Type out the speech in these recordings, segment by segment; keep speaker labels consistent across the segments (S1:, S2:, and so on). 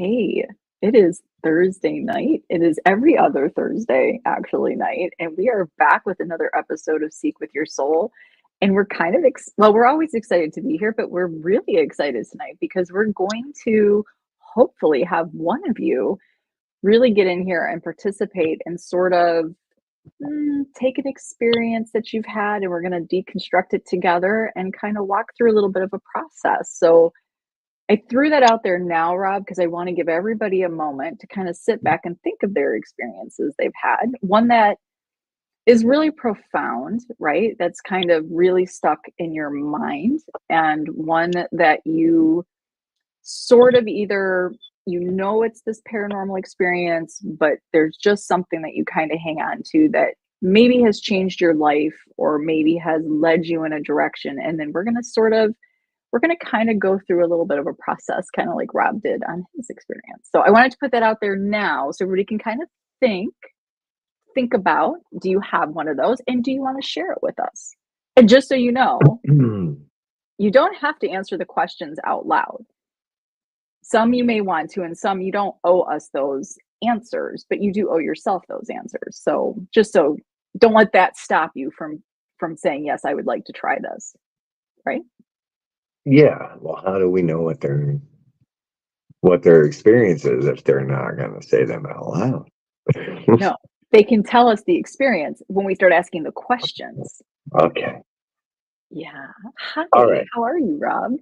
S1: Hey, it is Thursday night. It is every other Thursday, actually, night, and we are back with another episode of Seek with Your Soul. And we're kind of, well, we're always excited to be here, but we're really excited tonight because we're going to hopefully have one of you really get in here and participate and sort of take an experience that you've had, and we're going to deconstruct it together and kind of walk through a little bit of a process. So, I threw that out there now, Rob, because I want to give everybody a moment to kind of sit back and think of their experiences they've had. One that is really profound, right? That's kind of really stuck in your mind, and one that you sort of either it's this paranormal experience, but there's just something that you kind of hang on to that maybe has changed your life or maybe has led you in a direction. And then we're going to kind of go through a little bit of a process, kind of like Rob did on his experience. So I wanted to put that out there now so everybody can kind of think about, do you have one of those? And do you want to share it with us? And just so you know, you don't have to answer the questions out loud. Some you may want to, and some you don't owe us those answers, but you do owe yourself those answers. So don't let that stop you from saying, yes, I would like to try this, right?
S2: Yeah. Well, how do we know what their experience is if they're not going to say them out loud?
S1: No, they can tell us the experience when we start asking the questions.
S2: Okay.
S1: Yeah. Hi.
S2: All right.
S1: How are you, Rob?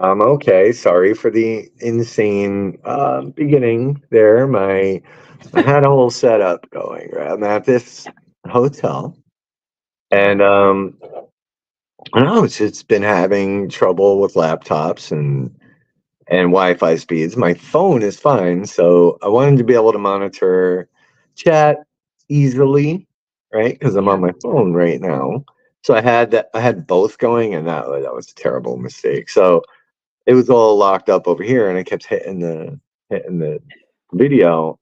S2: I'm okay. Sorry for the insane beginning there. I had a whole setup going. Right? I'm at this hotel, and I don't know, it's just been having trouble with laptops and Wi-Fi speeds. My phone is fine, so I wanted to be able to monitor chat easily, right? Because I'm on my phone right now. So I had both going, and that was a terrible mistake. So it was all locked up over here, and I kept hitting the video,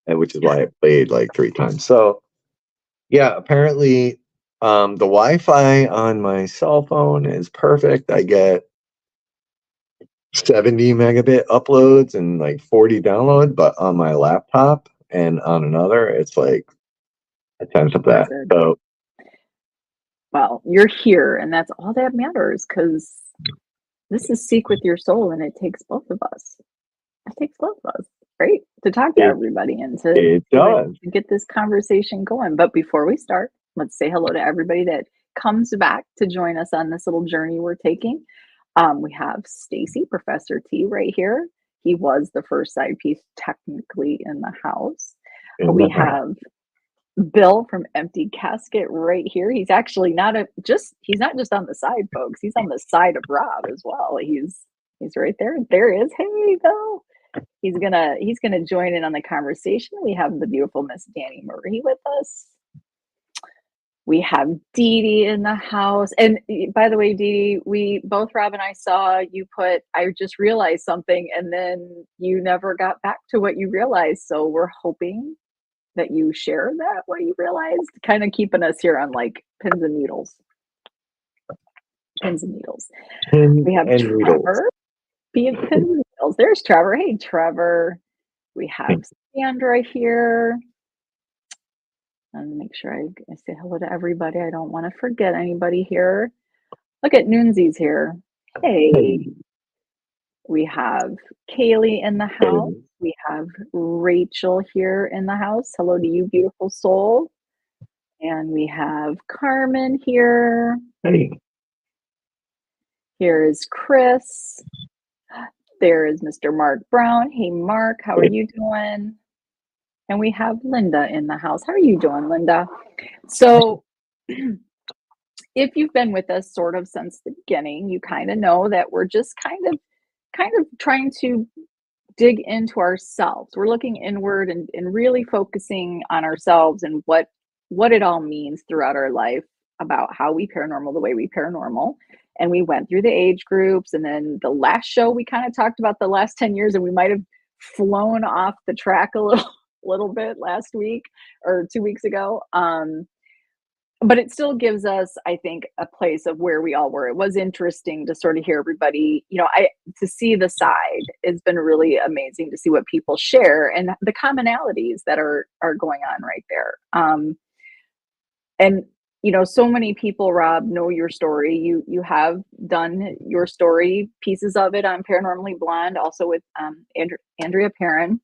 S2: and which is why I played like 3 times. So yeah, apparently the Wi-Fi on my cell phone is perfect. I get 70 megabit uploads and like 40 download, but on my laptop and on another, it's like a tenth of that. So,
S1: well, you're here, and that's all that matters, because this is Seek with Your Soul, and it takes both of us. It takes both of us, right? To talk to everybody and to get this conversation going. But before we start, let's say hello to everybody that comes back to join us on this little journey we're taking. We have Stacy, Professor T, right here. He was the first side piece technically in the house. We have Bill from Empty Casket right here. He's actually he's not just on the side, folks. He's on the side of Rob as well. He's right there. There he is. Hey, Bill. He's gonna join in on the conversation. We have the beautiful Miss Danny Marie with us. We have Dee Dee in the house. And by the way, Dee Dee, Rob and I saw you I just realized something, and then you never got back to what you realized. So we're hoping that you share what you realized, kind of keeping us here on like pins and needles. Pins and needles. We have Trevor being pins and needles. There's Trevor. Hey, Trevor. We have Sandra here. And make sure I say hello to everybody. I don't want to forget anybody here. Look at Noonsies here. Hey. We have Kaylee in the house. We have Rachel here in the house. Hello to you, beautiful soul. And we have Carmen here.
S2: Hey.
S1: Here is Chris. There is Mr. Mark Brown. Hey, Mark, how are you doing? And we have Linda in the house. How are you doing, Linda? So, if you've been with us sort of since the beginning, you kind of know that we're just kind of trying to dig into ourselves. We're looking inward and really focusing on ourselves and what it all means throughout our life about how we paranormal the way we paranormal. And we went through the age groups, and then the last show we kind of talked about the last 10 years, and we might have flown off the track a little bit last week or 2 weeks ago. But it still gives us, I think, a place of where we all were. It was interesting to sort of hear everybody, I to see the side. It's been really amazing to see what people share and the commonalities that are going on right there. And so many people, Rob, know your story. You have done your story, pieces of it on Paranormally Blonde, also with Andrea Perrin.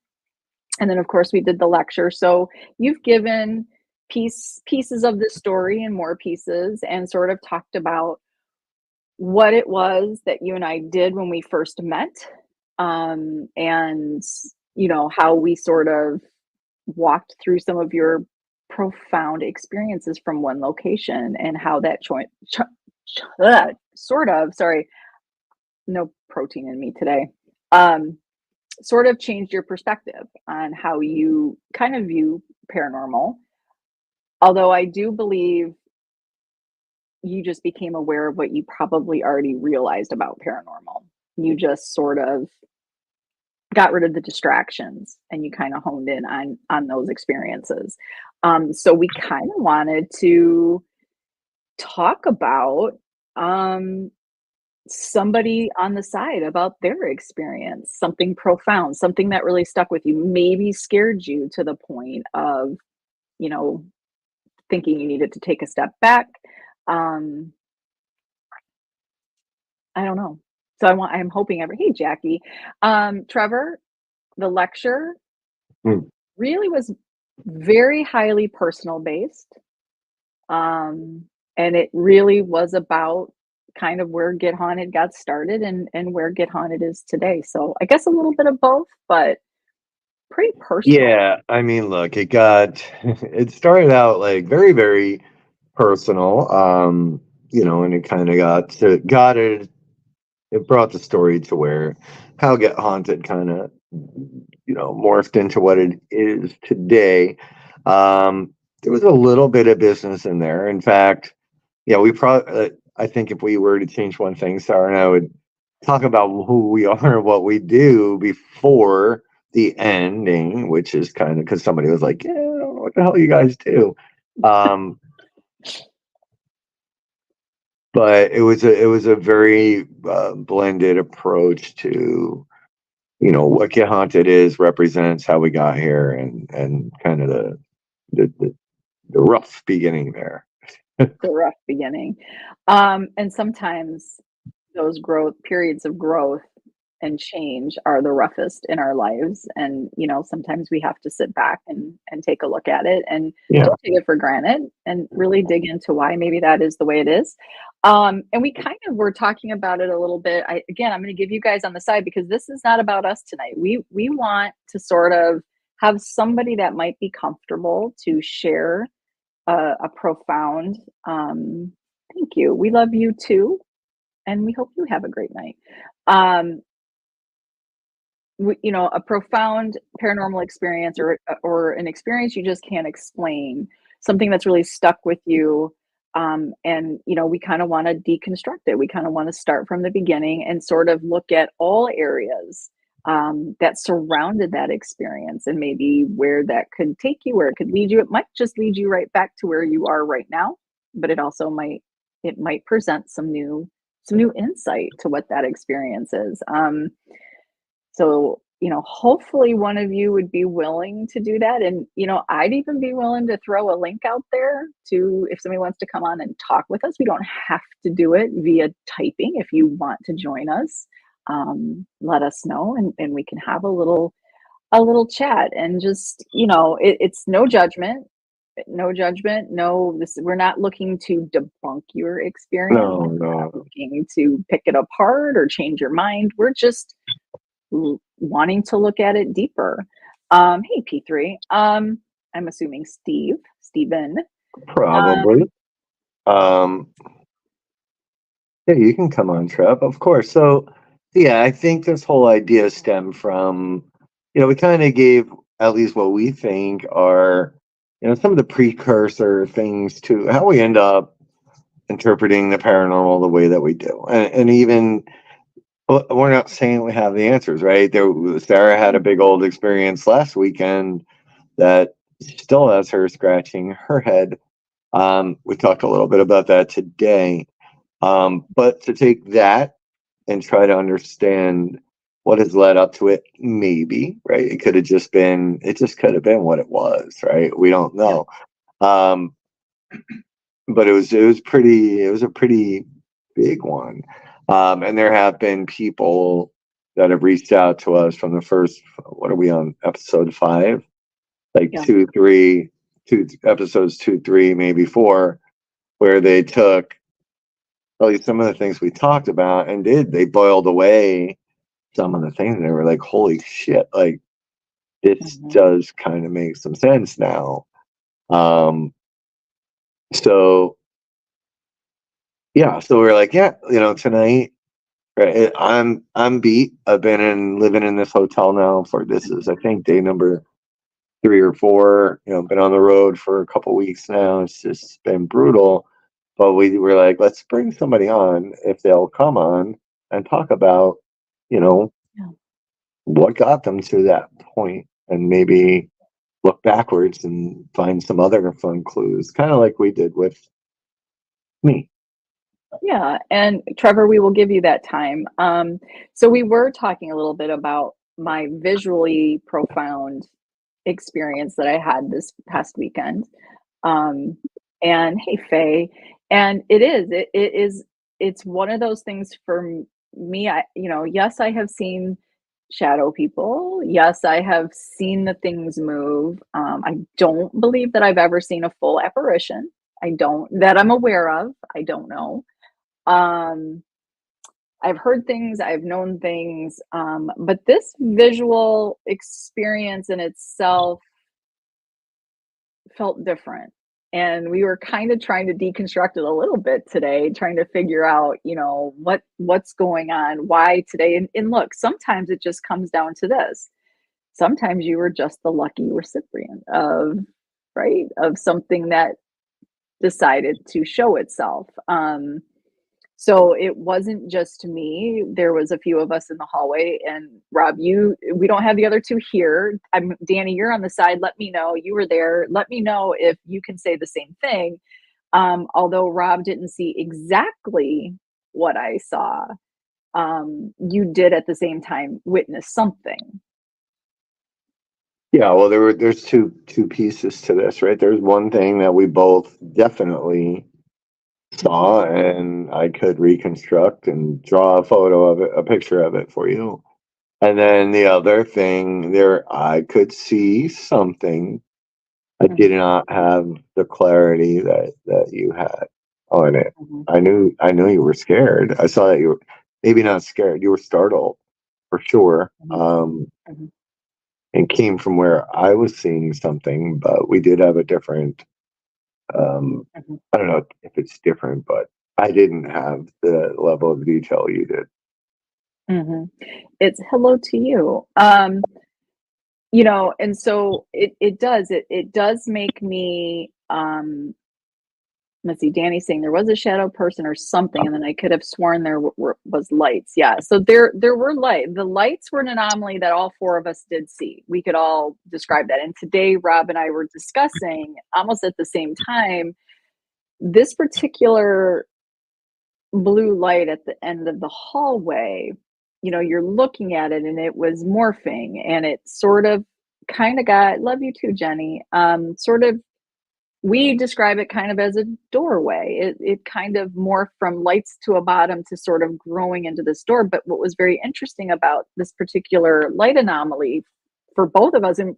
S1: And then, of course, we did the lecture. So you've given pieces of the story and more pieces, and sort of talked about what it was that you and I did when we first met, and how we sort of walked through some of your profound experiences from one location, and how that sort of, sorry, no protein in me today, sort of changed your perspective on how you kind of view paranormal. Although I do believe you just became aware of what you probably already realized about paranormal. You just sort of got rid of the distractions, and you kind of honed in on those experiences. So we kind of wanted to talk about somebody on the side, about their experience, something profound, something that really stuck with you, maybe scared you to the point of, thinking you needed to take a step back. I don't know. So I'm hoping hey, Jackie. Trevor, the lecture
S2: Mm.
S1: really was very highly personal based. And it really was about kind of where Get Haunted got started and where Get Haunted is today. So I guess a little bit of both, but pretty personal.
S2: Yeah, I mean, look, it started out like very, very personal, and it kind of it brought the story to where how Get Haunted kind of, morphed into what it is today. There was a little bit of business in there. In fact, yeah, we probably, I think if we were to change one thing, Sarah and I would talk about who we are and what we do before the ending, which is kind of because somebody was like, yeah, I don't know what the hell you guys do. Um, but it was a very blended approach to what Get Haunted represents how we got here, and kind of the rough beginning there.
S1: The rough beginning. And sometimes those periods of growth and change are the roughest in our lives. And, sometimes we have to sit back and take a look at it, and
S2: Yeah.
S1: don't take it for granted, and really dig into why maybe that is the way it is. And we kind of were talking about it a little bit. I'm going to give you guys on the side, because this is not about us tonight. We want to sort of have somebody that might be comfortable to share a profound, thank you. We love you too, and we hope you have a great night. A profound paranormal experience, or an experience you just can't explain, something that's really stuck with you. And we kind of want to deconstruct it. We kind of want to start from the beginning and sort of look at all areas that surrounded that experience, and maybe where that could take you, where it could lead you. It might just lead you right back to where you are right now, but it also might present some new insight to what that experience is. So, hopefully one of you would be willing to do that. And, I'd even be willing to throw a link out there to, if somebody wants to come on and talk with us. We don't have to do it via typing. If you want to join us, let us know, and we can have a little chat, and just, it's no judgment. No judgment. No, we're not looking to debunk your experience.
S2: No,
S1: We're not
S2: no.
S1: looking to pick it apart or change your mind. We're just wanting to look at it deeper. Hey, P3. I'm assuming Steven.
S2: Probably. Um, yeah, you can come on, Trev, of course. So, yeah, I think this whole idea stemmed from, we kind of gave at least what we think are, some of the precursor things to how we end up interpreting the paranormal the way that we do. And even, we're not saying we have the answers, right? Sarah had a big old experience last weekend that still has her scratching her head. We talked a little bit about that today. But to take that and try to understand what has led up to it, maybe, right? It just could have been what it was, right? We don't
S1: Yeah.
S2: know. Um, but it was a pretty big one. And there have been people that have reached out to us from the first, what are we on, episode 5? Like
S1: Yeah.
S2: 2 episodes, 2, 3, maybe 4, where they took at least some of the things we talked about and they boiled away some of the things and they were like, holy shit, like this
S1: Mhm.
S2: does kind of make some sense now. Um, so yeah, so we're like, yeah, tonight, right, I'm beat. I've been living in this hotel now for, this is I think day number 3 or 4. Been on the road for a couple weeks now. It's just been brutal. But we were like, let's bring somebody on if they'll come on and talk about, you know,
S1: Yeah.
S2: what got them to that point and maybe look backwards and find some other fun clues, kind of like we did with me.
S1: Yeah, and Trevor, we will give you that time. So we were talking a little bit about my visually profound experience that I had this past weekend. Um, and hey, Faye, and it's one of those things for me. Yes, I have seen shadow people. Yes, I have seen the things move. I don't believe that I've ever seen a full apparition. I don't, that I'm aware of. I don't know. Um, I've heard things, I've known things, but this visual experience in itself felt different. And we were kind of trying to deconstruct it a little bit today, trying to figure out, what's going on, why today. And look, sometimes it just comes down to this. Sometimes you were just the lucky recipient of, right, of something that decided to show itself. So it wasn't just me. There was a few of us in the hallway, and Rob, we don't have the other two here. Danny, you're on the side. Let me know. You were there. Let me know if you can say the same thing. Although Rob didn't see exactly what I saw, you did at the same time witness something.
S2: Yeah, well, there's two pieces to this, right? There's one thing that we both definitely
S1: Mhm.
S2: saw, and I could reconstruct and draw a photo of it, a picture of it for you. And then the other thing there, I could see something. I did
S1: Mhm.
S2: not have the clarity that you had on it.
S1: Mhm.
S2: I knew you were scared. I saw that you were maybe not scared. You were startled for sure.
S1: Mhm. Mhm.
S2: And came from where I was seeing something, but we did have a different.
S1: Mhm.
S2: I don't know if it's different, but I didn't have the level of detail you did.
S1: Mhm. It's hello to you. And so it does make me, let's see, Danny saying there was a shadow person or something, and then I could have sworn there was lights. Yeah, so there were the lights were an anomaly that all four of us did see. We could all describe that. And today Rob and I were discussing almost at the same time this particular blue light at the end of the hallway. You're looking at it and it was morphing, and it sort of kind of got, love you too, Jenny, sort of, we describe it kind of as a doorway. It kind of morphed from lights to a bottom to sort of growing into this door. But what was very interesting about this particular light anomaly for both of us, and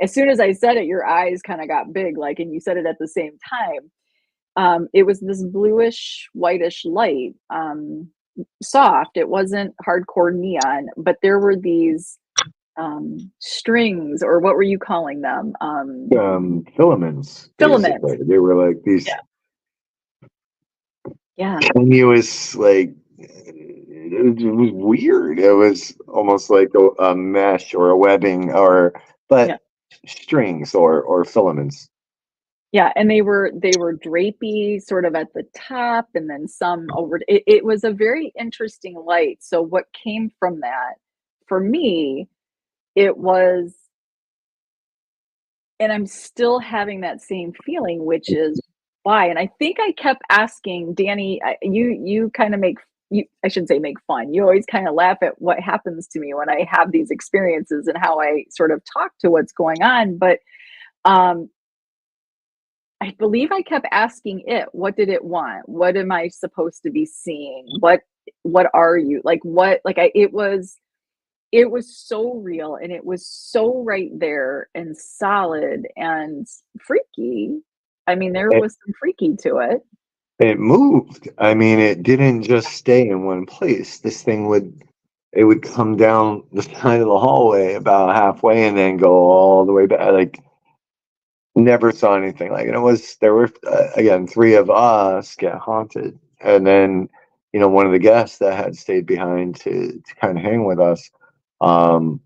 S1: as soon as I said it, your eyes kind of got big, like, and you said it at the same time. It was this bluish, whitish light. soft. It wasn't hardcore neon, but there were these strings, or what were you calling them?
S2: Filaments,
S1: Filaments.
S2: basically. They were like these
S1: Yeah. Yeah.
S2: tenuous, like it was weird. It was almost like a mesh or a webbing, or
S1: Yeah.
S2: but strings or filaments.
S1: Yeah, and they were drapey sort of at the top and then some over it was a very interesting light. So what came from that for me, it was, and I'm still having that same feeling, which is why. And I think I kept asking Danny, you kind of make you I shouldn't say make fun. You always kind of laugh at what happens to me when I have these experiences and how I sort of talk to what's going on. But um I believe I kept asking it, what did it want? What am I supposed to be seeing? What are you? Like what like I it was so real and it was so right there and solid and freaky. I mean, there
S2: It,
S1: was some freaky to it.
S2: it moved. I mean, it didn't just stay in one place. This thing would come down the side of the hallway about halfway and then go all the way back. Like never saw anything like it. It was there were again three of us get haunted, and then one of the guests that had stayed behind to kind of hang with us. Um,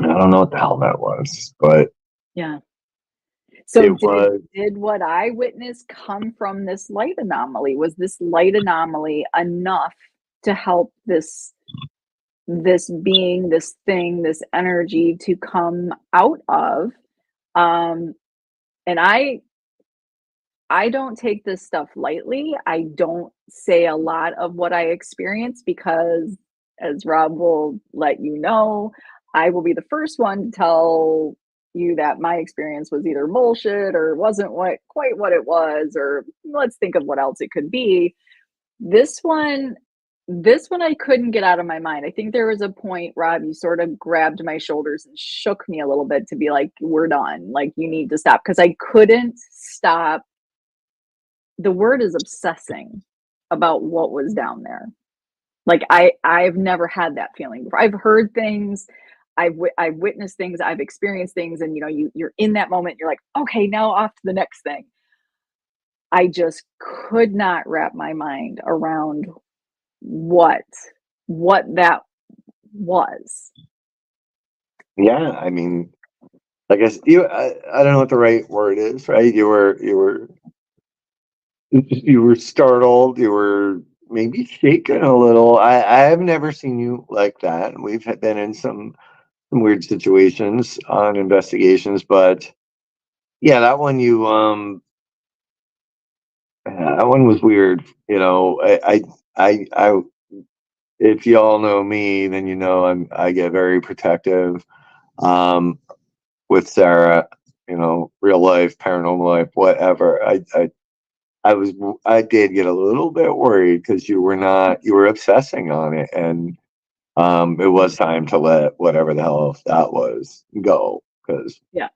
S2: I don't know what the hell that was, but
S1: Yeah. So
S2: it
S1: did
S2: was
S1: did what I witnessed come from this light anomaly? Was this light anomaly enough to help this being, this thing, this energy to come out of? Um, and I don't take this stuff lightly. I don't say a lot of what I experience because, as Rob will let you know, I will be the first one to tell you that my experience was either bullshit or wasn't quite what it was, or let's think of what else it could be. This one, this one I couldn't get out of my mind. I think there was a point, Rob, you sort of grabbed my shoulders and shook me a little bit to be like, "We're done. Like, you need to stop." Because I couldn't stop. The word is obsessing about what was down there. Like I've never had that feeling before. I've heard things, I've witnessed things, I've experienced things, and you're in that moment. You're like, okay, now off to the next thing. I just could not wrap my mind around what what that was.
S2: yeah. I mean, I guess I don't know what the right word is, right? You were startled. You were maybe shaken a little. I've never seen you like that. We've been in some weird situations on investigations, but yeah, that one was weird. I if y'all know me, then I get very protective um, with Sarah. Real life, paranormal life, whatever. I was I did get a little bit worried because you were obsessing on it, and it was time to let whatever the hell that was go, because
S1: Yeah,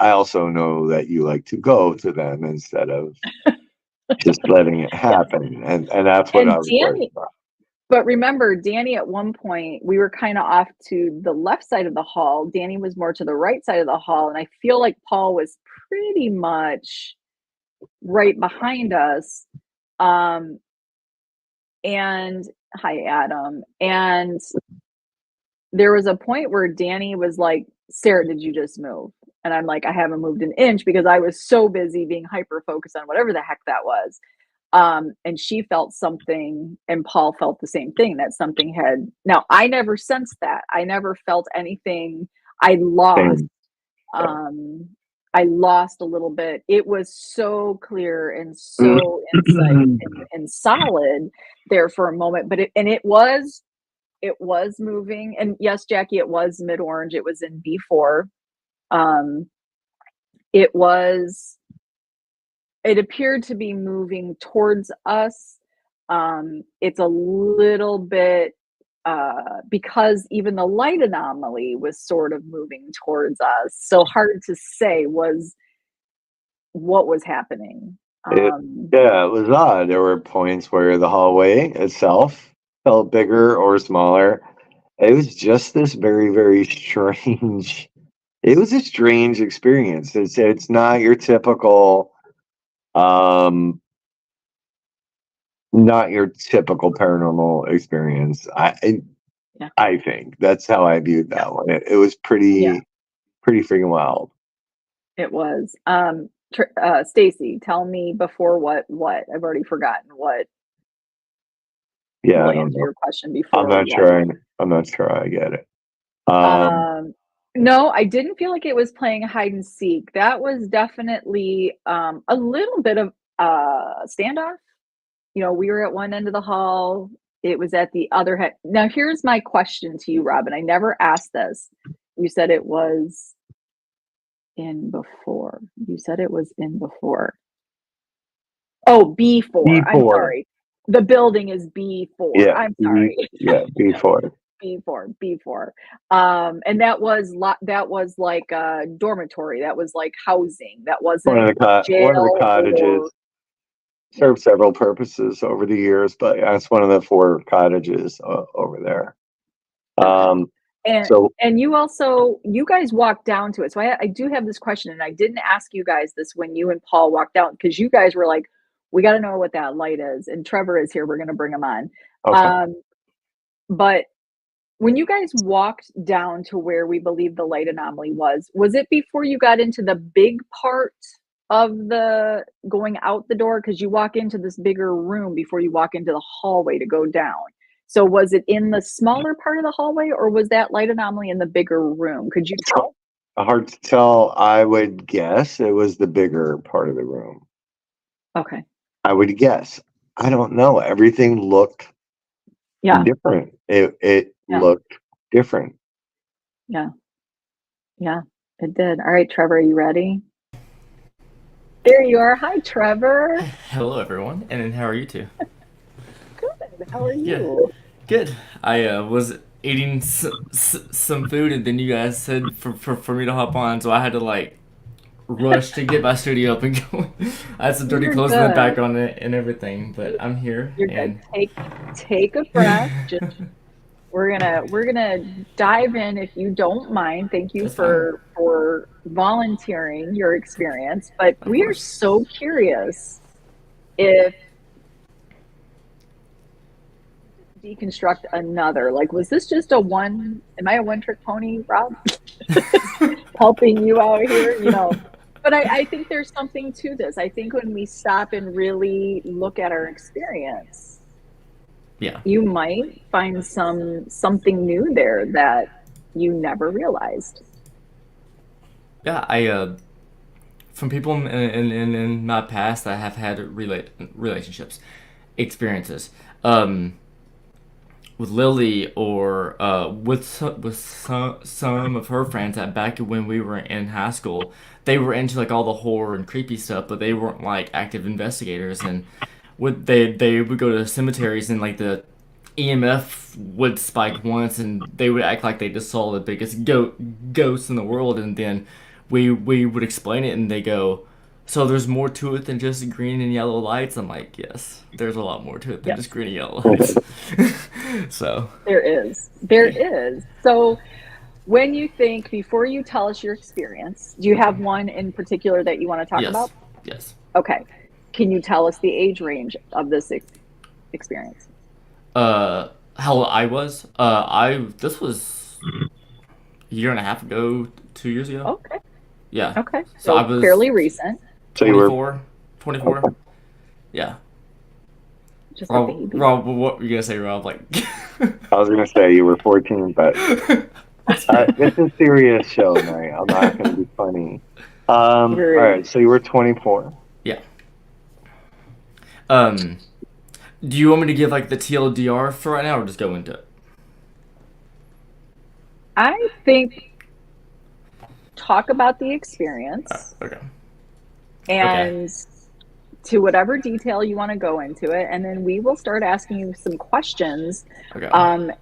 S2: I also know that you like to go to them instead of just letting it
S1: yeah.
S2: happen, and that's what I
S1: And
S2: was worried
S1: Danny,
S2: about.
S1: but remember, Danny, at one point, we were kind of off to the left side of the hall. Danny was more to the right side of the hall. And I feel like Paul was pretty much right behind us. Um, and hi, Adam. And there was a point where Danny was like, Sarah, did you just move? And I'm like, I haven't moved an inch because I was so busy being hyper focused on whatever the heck that was. And she felt something, and Paul felt the same thing, that something had. Now, I never sensed that. I never felt anything. I lost.
S2: Same.
S1: Um, I lost a little bit. It was so clear and so insight and solid there for a moment, but it was moving. And yes, Jackie, it was mid orange. It was in B4. Um, it was it appeared to be moving towards us. It's a little bit because even the light anomaly was sort of moving towards us. So hard to say was what was happening.
S2: It,
S1: Um,
S2: yeah, it was odd. There were points where the hallway itself felt bigger or smaller. It was just this very, very strange. It was a strange experience. It's not your typical, um, not your typical paranormal experience.
S1: yeah,
S2: I think that's how I viewed
S1: yeah,
S2: that one. It was
S1: yeah,
S2: pretty freaking wild.
S1: it was. Stacy, tell me before what? I've already forgotten what.
S2: Yeah,
S1: We'll
S2: I don't
S1: answer
S2: know.
S1: your question
S2: I'm
S1: before
S2: not
S1: what.
S2: sure. I'm not sure I get it. Um,
S1: Um, no, I didn't feel like it was playing hide and seek. That was definitely a little bit of standoff. You know, we were at one end of the hall. It was at the other head. Now, here's my question to you, Robin. I never asked this. You said it was in before. You said it was in before. Oh, B4. I'm
S2: B4.
S1: sorry. The building is B4.
S2: Yeah,
S1: I'm sorry.
S2: B4.
S1: B4, B4. And that was like a dormitory. That was like housing. That wasn't
S2: One of the
S1: jail or
S2: cottages
S1: yeah.
S2: served several purposes over the years, but yeah, it's one of the four cottages over there.
S1: Okay.
S2: Um,
S1: And
S2: so
S1: you guys walked down to it. So I do have this question, and I didn't ask you guys this when you and Paul walked down because you guys were like, we got to know what that light is. And Trevor is here. We're going to bring him on.
S2: okay,
S1: Um, but when you guys walked down to where we believe the light anomaly was it before you got into the big part of the going out the door? Because you walk into this bigger room before you walk into the hallway to go down. So was it in the smaller part of the hallway or was that light anomaly in the bigger room? Could you tell?
S2: hard to tell. I would guess it was the bigger part of the room.
S1: Okay.
S2: I would guess. I don't know. Everything looked
S1: Yeah.
S2: different. It
S1: Yeah.
S2: looked different.
S1: Yeah. Yeah. It did. All right, Trevor, are you ready? There you are. Hi, Trevor.
S3: Hello, everyone, and then how are you two?
S1: Good. How are
S3: Yeah,
S1: you?
S3: good. I was eating some food, and then you guys said for me to hop on, so I had to like rush to get my studio up and going. I had some dirty
S1: You're
S3: clothes in the
S1: good.
S3: background and everything, but I'm here,
S1: You're good.
S3: and
S1: Take a breath. Just we're gonna dive in if you don't mind. Thank you
S3: that's fine,
S1: for volunteering your experience. But
S3: of
S1: we are
S3: course.
S1: so curious if deconstruct another. Like, was this just a one? Am I a one trick pony, Rob? Helping you out here, you know. But I think there's something to this. I think when we stop and really look at our experience,
S3: Yeah,
S1: you might find something new there that you never realized.
S3: yeah. I from people in my past that have had relationships, experiences. With Lily or with some of her friends that back when we were in high school, they were into like all the horror and creepy stuff, but they weren't like active investigators. And they would go to cemeteries and like the EMF would spike once, and they would act like they just saw the biggest ghost in the world, and then we would explain it, and they go, so there's more to it than just green and yellow lights. I'm like, yes, there's a lot more to it than
S1: Yep,
S3: just green and yellow lights. So,
S1: there is. There
S3: yeah.
S1: is. So when you think, before you tell us your experience, do you
S3: Okay.
S1: have one in particular that you want to talk
S3: Yes.
S1: about?
S3: Yes.
S1: Okay. Can you tell us the age range of this experience?
S3: How old I was? This was a year and a half ago, 2 years ago.
S1: Okay.
S3: Yeah.
S1: Okay.
S3: So I
S1: So
S3: was
S1: fairly recent.
S2: So you were
S3: 24. 24. Yeah.
S1: Just a
S3: Rob,
S1: baby.
S3: Rob, what were you gonna say, Rob? Like,
S2: I was gonna say you were 14, but
S3: that's fair.
S2: this is serious show night. I'm not gonna be funny. All
S1: We're
S2: right. So you were 24.
S3: Yeah. Um, do you want me to give like the TLDR for right now, or just go into it?
S1: I think talk about the experience
S3: Okay. Okay.
S1: and to whatever detail you want to go into it, and then we will start asking you some questions.
S3: Okay.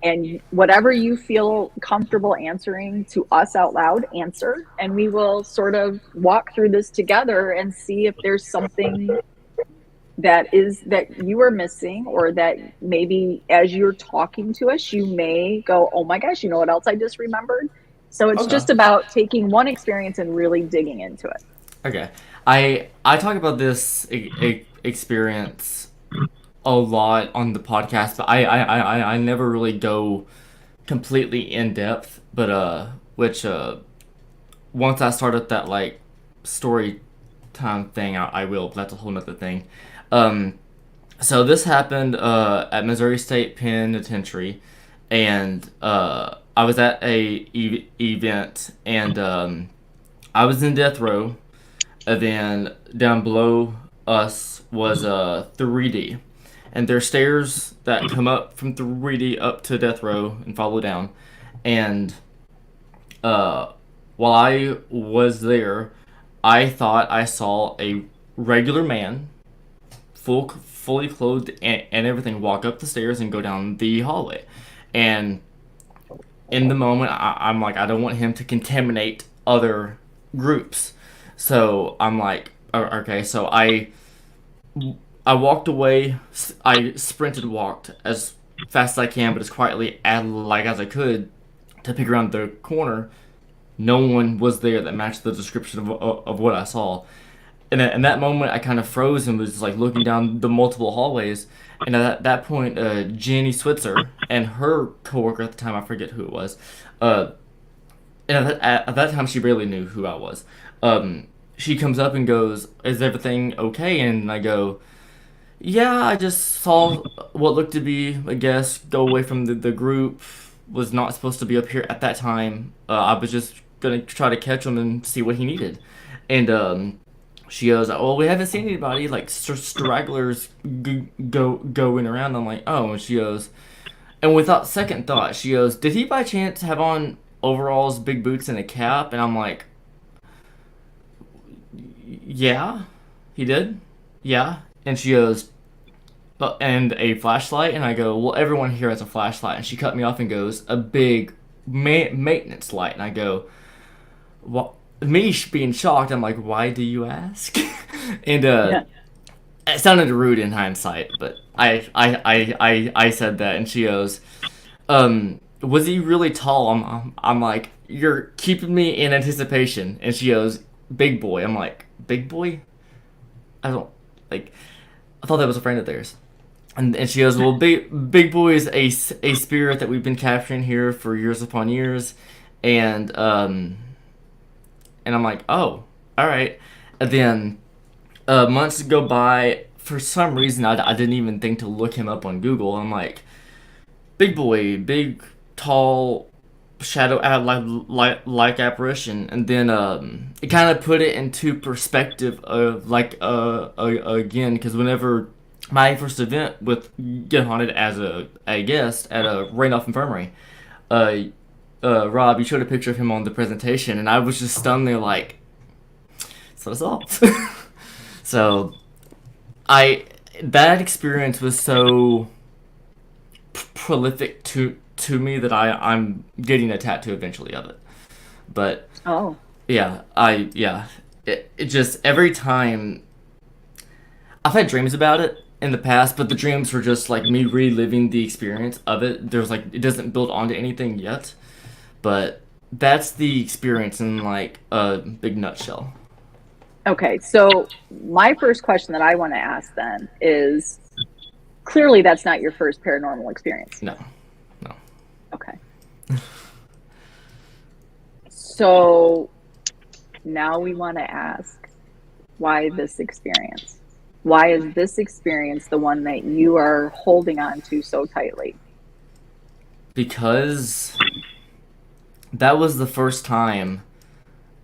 S1: And whatever you feel comfortable answering to us out loud, answer, and we will sort of walk through this together and see if there's something that you are missing, or that maybe as you're talking to us, you may go, oh my gosh, you know what else I just remembered? So it's
S3: Okay.
S1: just about taking one experience and really digging into it.
S3: Okay. I talk about this experience a lot on the podcast, but I never really go completely in depth. But which once I started that like story time thing, I will. But that's a whole nother thing. Um, so this happened at Missouri State Penitentiary, and I was at a event, and I was in death row, and then down below us was 3D, and there's stairs that come up from 3D up to death row and follow down, and uh, while I was there, I thought I saw a regular man, fully clothed and everything, walk up the stairs and go down the hallway, and in the moment, I'm like, I don't want him to contaminate other groups. So I'm like, okay. So I walked away. I sprinted, walked as fast as I can, but as quietly as I could to peek around the corner. No one was there that matched the description of what I saw. And in that moment, I kind of froze and was like looking down the multiple hallways. And at that point, Jenny Switzer and her coworker at the time, I forget who it was, uh, and at that time she barely knew who I was. She comes up and goes, "Is everything okay?" And I go, "Yeah, I just saw what looked to be a guest go away from the group. Was not supposed to be up here at that time. I was just gonna try to catch him and see what he needed." And she goes, "Well, we haven't seen anybody like stragglers going around." I'm like, "Oh," and she goes, and without second thought, she goes, "Did he by chance have on overalls, big boots, and a cap?" And I'm like, "Yeah, he did. Yeah." And she goes, "And a flashlight?" And I go, "Well, everyone here has a flashlight." And she cut me off and goes, "A big maintenance light." And I go, "What?" Me being shocked, I'm like, "Why do you ask?" And
S1: Yeah.
S3: it sounded rude in hindsight, but I said that, and she goes, "Was he really tall?" I'm like, "You're keeping me in anticipation." And she goes, "Big boy." I'm like, "Big boy? I don't like. I thought that was a friend of theirs." And she goes, "Well, big boy is a spirit that we've been capturing here for years upon years," and I'm like, "Oh, all right." And then months go by. For some reason, I didn't even think to look him up on Google. I'm like, "Big boy, big, tall, shadow like apparition," and then it kind of put it into perspective of like again, because whenever my first event with Get Haunted as a guest at a Randolph Infirmary, uh, Rob, you showed a picture of him on the presentation, and I was just stunned there, like, so it's all. So I that experience was so prolific to me that I'm getting a tattoo eventually of it. But
S1: Oh,
S3: it just every time I've had dreams about it in the past, but the dreams were just like me reliving the experience of it. There's like it doesn't build onto anything yet, but that's the experience in like a big nutshell.
S1: okay. So my first question that I want to ask then is, clearly that's not your first paranormal experience.
S3: No, no.
S1: Okay. So now we want to ask, why this experience? Why is this experience the one that you are holding on to so tightly?
S3: Because that was the first time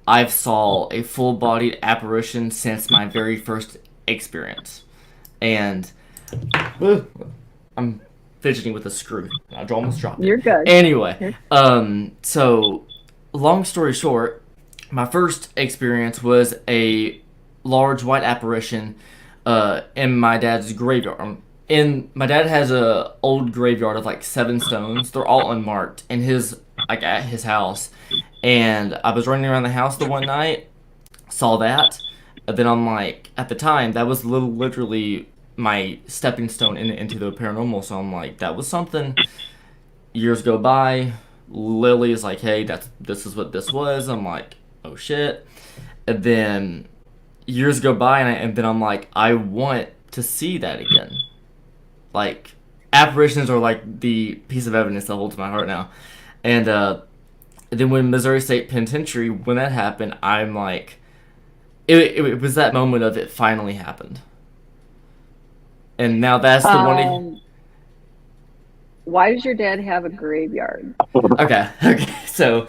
S3: I've saw a full-bodied apparition since my very first experience, and I'm fidgeting with a screw. I almost dropped it.
S1: You're good.
S3: Anyway, so long story short, my first experience was a large white apparition in my dad's graveyard. And my dad has a old graveyard of like 7 stones. They're all unmarked in his like at his house. And I was running around the house the one night, saw that, and then I'm like, at the time that was literally my stepping stone into the paranormal. So I'm like, that was something. Years go by. Lily is like, hey, this is what this was. I'm like, oh shit. And then years go by, and then I'm like, I want to see that again. Like, apparitions are like the piece of evidence that holds my heart now. And then when Missouri State Penitentiary, when that happened, I'm like, it was that moment of it finally happened. And now that's the one.
S1: Why does your dad have a graveyard?
S3: Okay. So,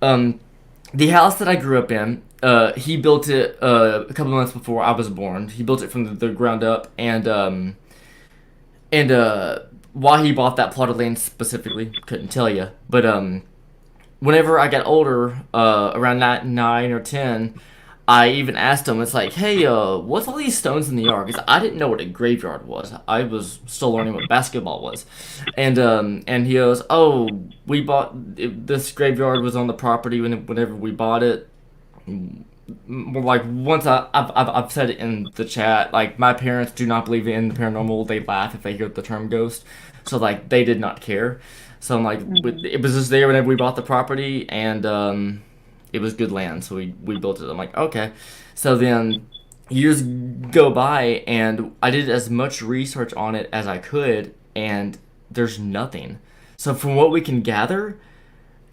S3: um, the house that I grew up in, he built it a couple months before I was born. He built it from the ground up, and why he bought that plot of land specifically, couldn't tell you. But whenever I got older, around 9 or 10, I even asked him. It's like, hey, what's all these stones in the yard? Because I didn't know what a graveyard was. I was still learning what basketball was, and he goes, oh, we bought this graveyard was on the property whenever we bought it. Like once I've said it in the chat, like my parents do not believe in the paranormal. They laugh if they hear the term ghost, so like they did not care. So I'm like, it was just there whenever we bought the property, and it was good land, so we built it. I'm like, okay. So then years go by, and I did as much research on it as I could, and there's nothing. So from what we can gather,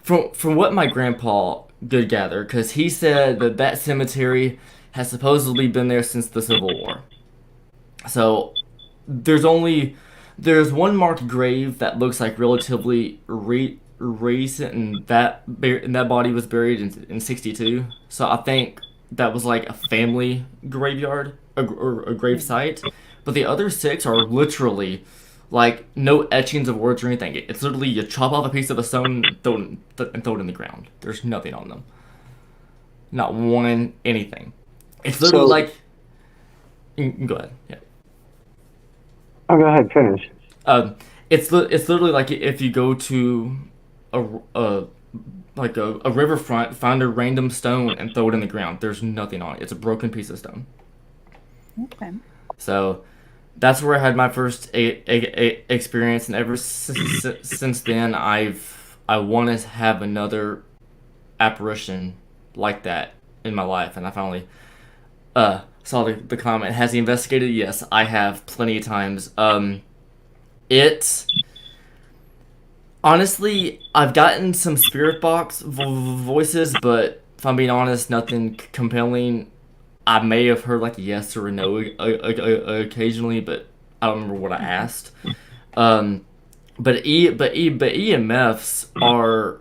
S3: from what my grandpa could gather, because he said that cemetery has supposedly been there since the Civil War. So there's only there's one marked grave that looks like relatively recent, and that body was buried in '62. So I think that was like a family graveyard, or a grave site. But the other six are literally like no etchings of words or anything. It's literally you chop off a piece of a stone and throw it in the ground. There's nothing on them. Not one anything. It's literally
S2: So,
S3: like. Go ahead. Yeah.
S2: oh, go ahead, finish.
S3: It's literally like if you go to a like a riverfront, find a random stone and throw it in the ground. There's nothing on it. It's a broken piece of stone.
S1: Okay.
S3: So that's where I had my first experience, and ever since then, I want to have another apparition like that in my life, and I finally saw the comment. Has he investigated? Yes, I have plenty of times. It honestly, I've gotten some spirit box voices, but if I'm being honest, nothing compelling. I may have heard like a yes or a no occasionally, but I don't remember what I asked. Um, but EMFs are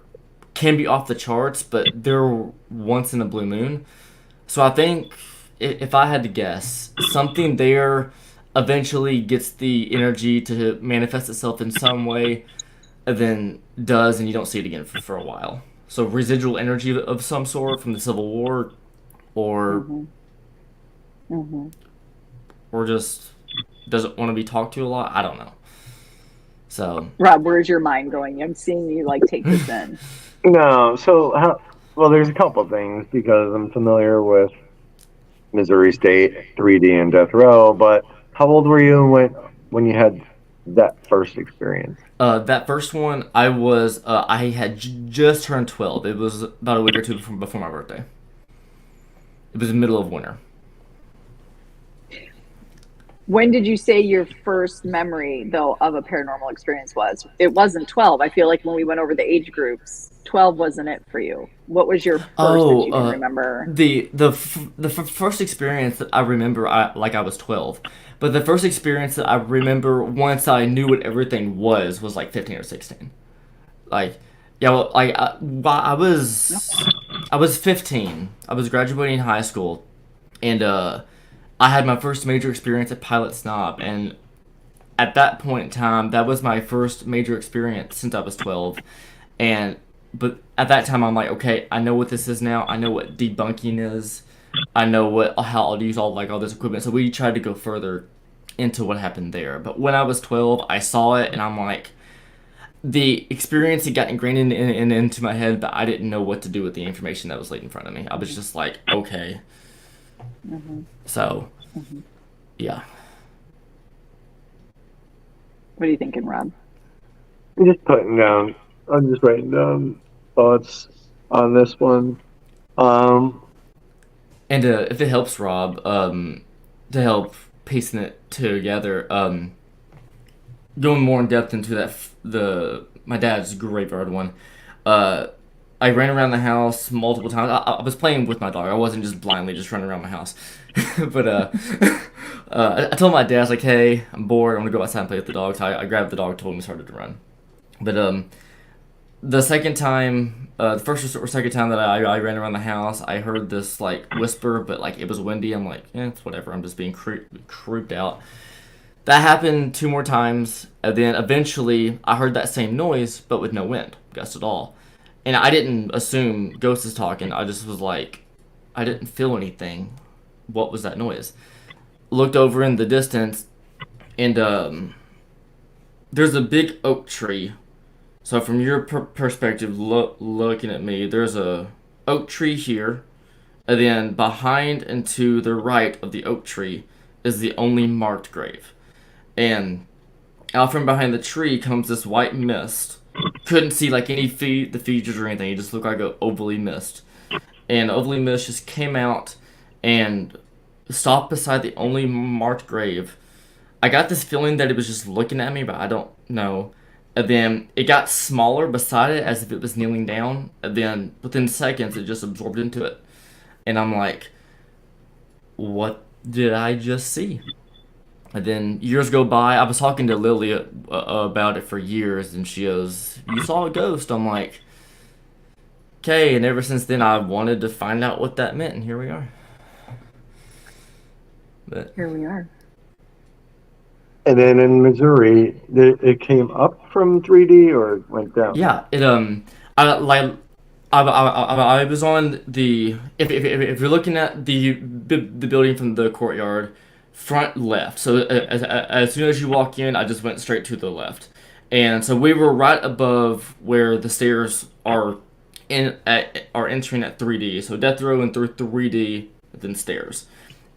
S3: can be off the charts, but they're once in a blue moon. So I think if I had to guess, something there eventually gets the energy to manifest itself in some way, and then does, and you don't see it again for a while. So residual energy of some sort from the Civil War, or
S1: Mm-hmm. Mm-hmm.
S3: or just doesn't want to be talked to a lot. I don't know. So
S1: Rob, where's your mind going? I'm seeing you like take this in.
S2: No, so well, there's a couple things because I'm familiar with Missouri State, 3D, and Death Row. But how old were you when you had that first experience?
S3: that first one, I had just turned 12. It was about a week or two before my birthday. It was the middle of winter.
S1: When did you say your first memory, though, of a paranormal experience was? It wasn't 12. I feel like when we went over the age groups, 12 wasn't it for you. What was your first that you can remember?
S3: The first experience that I remember, I was 12, but the first experience that I remember once I knew what everything was like 15 or 16. Like, yeah, well, like I was 15. I was graduating high school, and I had my first major experience at Pilot Snob, and at that point in time, that was my first major experience since I was 12. But at that time, I'm like, okay, I know what this is now. I know what debunking is. I know how I'll use all this equipment. So we tried to go further into what happened there. But when I was 12, I saw it, and I'm like, the experience had got ingrained into my head, but I didn't know what to do with the information that was laid in front of me. I was just like, okay.
S1: Mm-hmm.
S3: So,
S1: Mm-hmm.
S3: yeah.
S1: What are you thinking, Rob?
S2: I'm just writing down thoughts on this one. Um,
S3: And if it helps, Rob, to help piecing it together, going more in depth into the my dad's graveyard one. Uh, I ran around the house multiple times. I was playing with my dog. I wasn't just blindly just running around my house. But I told my dad, I was like, "Hey, I'm bored. I'm gonna go outside and play with the dog." So I grabbed the dog, told him, and started to run. But the second time, the first or second time that I ran around the house, I heard this like whisper, but like it was windy. I'm like, it's whatever. I'm just being creeped out. That happened two more times, and then eventually I heard that same noise, but with no wind, gust at all. And I didn't assume ghost is talking. I just was like, I didn't feel anything. What was that noise? Looked over in the distance, and there's a big oak tree. So from your perspective, looking at me, there's a oak tree here, and then behind and to the right of the oak tree is the only marked grave. And out from behind the tree comes this white mist. Couldn't see like the features or anything. It just looked like an ovally mist. And ovally mist just came out and stopped beside the only marked grave. I got this feeling that it was just looking at me, but I don't know. And then it got smaller beside it as if it was kneeling down. And then within seconds, it just absorbed into it. And I'm like, what did I just see? And then years go by. I was talking to Lily about it for years, and she goes, "You saw a ghost." I'm like, "Okay." And ever since then, I wanted to find out what that meant, and here we are. But
S1: Here we are.
S2: and then in Missouri, it came up from 3D or went down?
S3: yeah, I like. I was on the if you're looking at the building from the courtyard, front left. So as soon as you walk in, I just went straight to the left, and so we were right above where the stairs are are entering at 3D. So death row and through 3D, then stairs,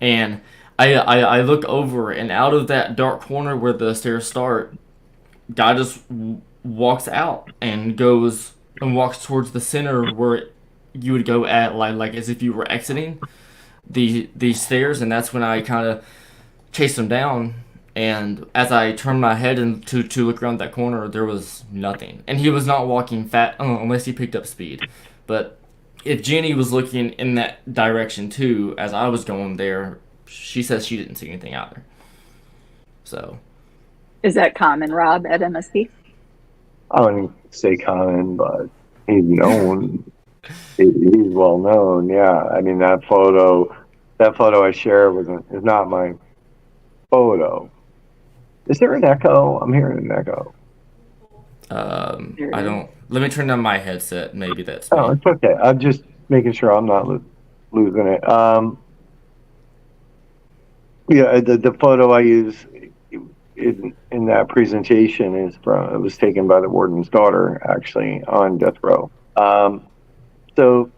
S3: and I look over, and out of that dark corner where the stairs start, guy just walks out and goes and walks towards the center where you would go at like as if you were exiting the stairs, and that's when I kind of chased him down. And as I turned my head and to look around that corner, there was nothing, and he was not walking fat unless he picked up speed. But if Jenny was looking in that direction too, as I was going there, she says she didn't see anything either. So
S1: Is that common, Rob, at MSP?
S2: I wouldn't say common, but he's known. He's well known. Yeah, I mean that photo I shared is not my photo. Is there an echo? I'm hearing an echo.
S3: I don't. Let me turn down my headset. Maybe that's
S2: Oh,
S3: me.
S2: it's okay. I'm just making sure I'm not losing it. Yeah, the photo I use in that presentation it was taken by the warden's daughter, actually, on death row. So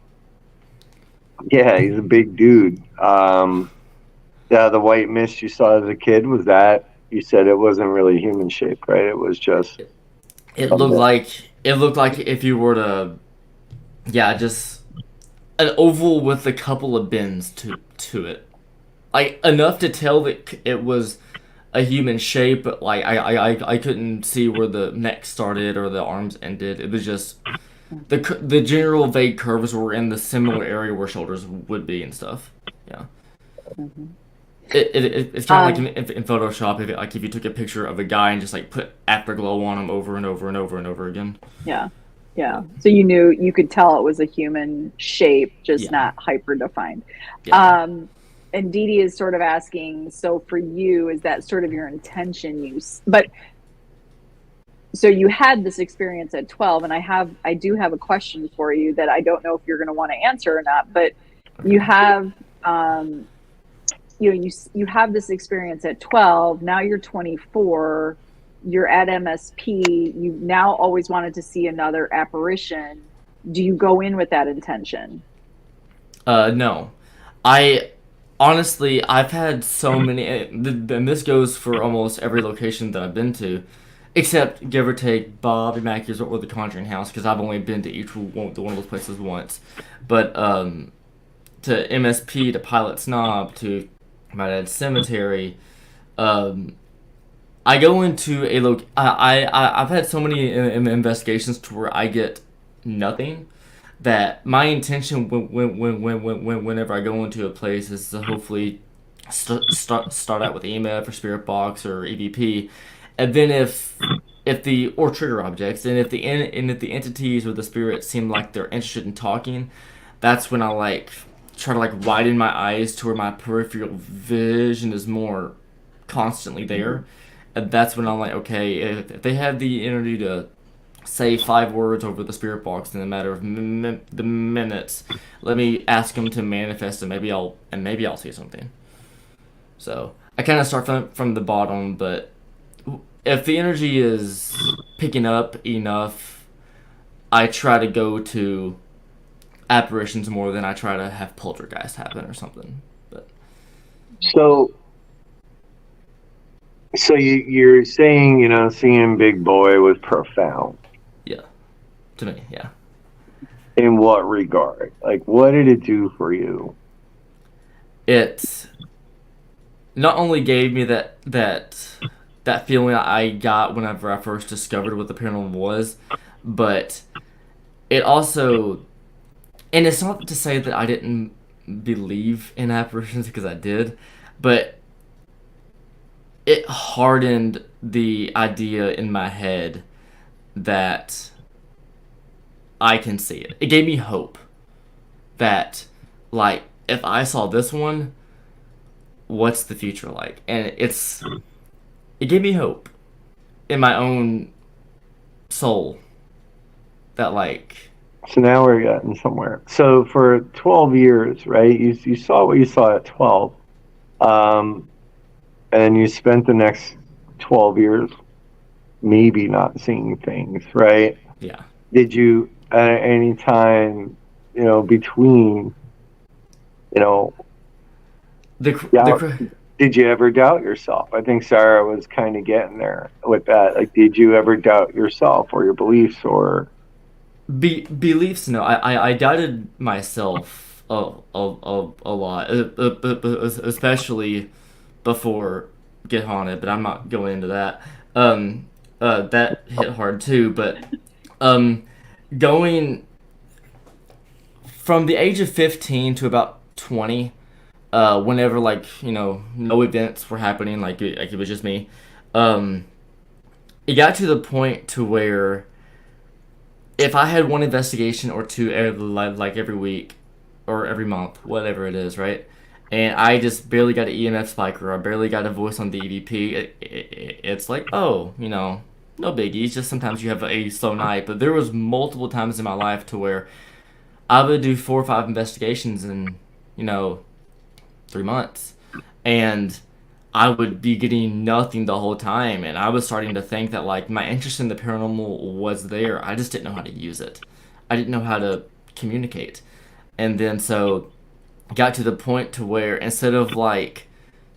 S2: yeah, he's a big dude. Yeah, the white mist you saw as a kid, was that, you said it wasn't really human shaped, right? It was just
S3: It looked like if you were to, yeah, just an oval with a couple of bends to it, like enough to tell that it was a human shape, but like I couldn't see where the neck started or the arms ended. It was just the general vague curves were in the similar area where shoulders would be and stuff. Yeah.
S1: Mm-hmm.
S3: It's kind of like in Photoshop, if you took a picture of a guy and just like put afterglow on him over and over and over and over again.
S1: Yeah. Yeah. So you could tell it was a human shape, just
S3: Yeah.
S1: not hyper defined.
S3: Yeah.
S1: And Dee Dee is sort of asking, so for you, is that sort of your intention? But so you had this experience at 12, and I do have a question for you that I don't know if you're going to want to answer or not, but you have, you have this experience at 12. Now you're 24. You're at MSP. You now always wanted to see another apparition. Do you go in with that intention?
S3: No. I honestly, I've had so many, and this goes for almost every location that I've been to, except give or take Bobby Mackey's or the Conjuring House, because I've only been to each one of those places once. But to MSP, to Pilot's Knob, to my dad's cemetery, um, I go into a I've had so many investigations to where I get nothing. That my intention whenever I go into a place is to hopefully start out with EMF or Spirit Box or EVP, and then if the or trigger objects, and if the entities or the spirits seem like they're interested in talking, that's when I like try to like widen my eyes to where my peripheral vision is more constantly there. And that's when I'm like, okay, if they have the energy to say 5 words over the spirit box in a matter of the minutes, let me ask them to manifest, and maybe I'll see something. So I kind of start from the bottom, but if the energy is picking up enough, I try to go to apparitions more than I try to have poltergeist happen or something. But
S2: So, so you're saying, seeing Big Boy was profound.
S3: yeah, to me, yeah.
S2: In what regard? Like, what did it do for you?
S3: It not only gave me that feeling I got whenever I first discovered what the paranormal was, but it also, and it's not to say that I didn't believe in apparitions, because I did, but it hardened the idea in my head that I can see it. It gave me hope that, like, if I saw this one, what's the future like? And it gave me hope in my own soul that, like,
S2: So now we're getting somewhere. So for 12 years, right? You saw what you saw at 12, um, and you spent the next 12 years maybe not seeing things, right?
S3: yeah.
S2: Did you at any time, between, you know,
S3: The
S2: doubt? Did you ever doubt yourself? I think Sarah was kind of getting there with that. Like, did you ever doubt yourself or your beliefs or?
S3: beliefs? No, I doubted myself a lot, especially before Get Haunted, but I'm not going into that. That hit hard too, but um, going from the age of 15 to about 20, whenever, like, no events were happening, like it was just me, um, it got to the point to where if I had one investigation or two every week or every month, whatever it is, right? And I just barely got an EMF spike, or I barely got a voice on the EVP. It's like, oh, no biggie. It's just sometimes you have a slow night. But there was multiple times in my life to where I would do 4 or 5 investigations in, 3 months, and I would be getting nothing the whole time. And I was starting to think that, like, my interest in the paranormal was there. I just didn't know how to use it. I didn't know how to communicate. And then so got to the point to where instead of, like,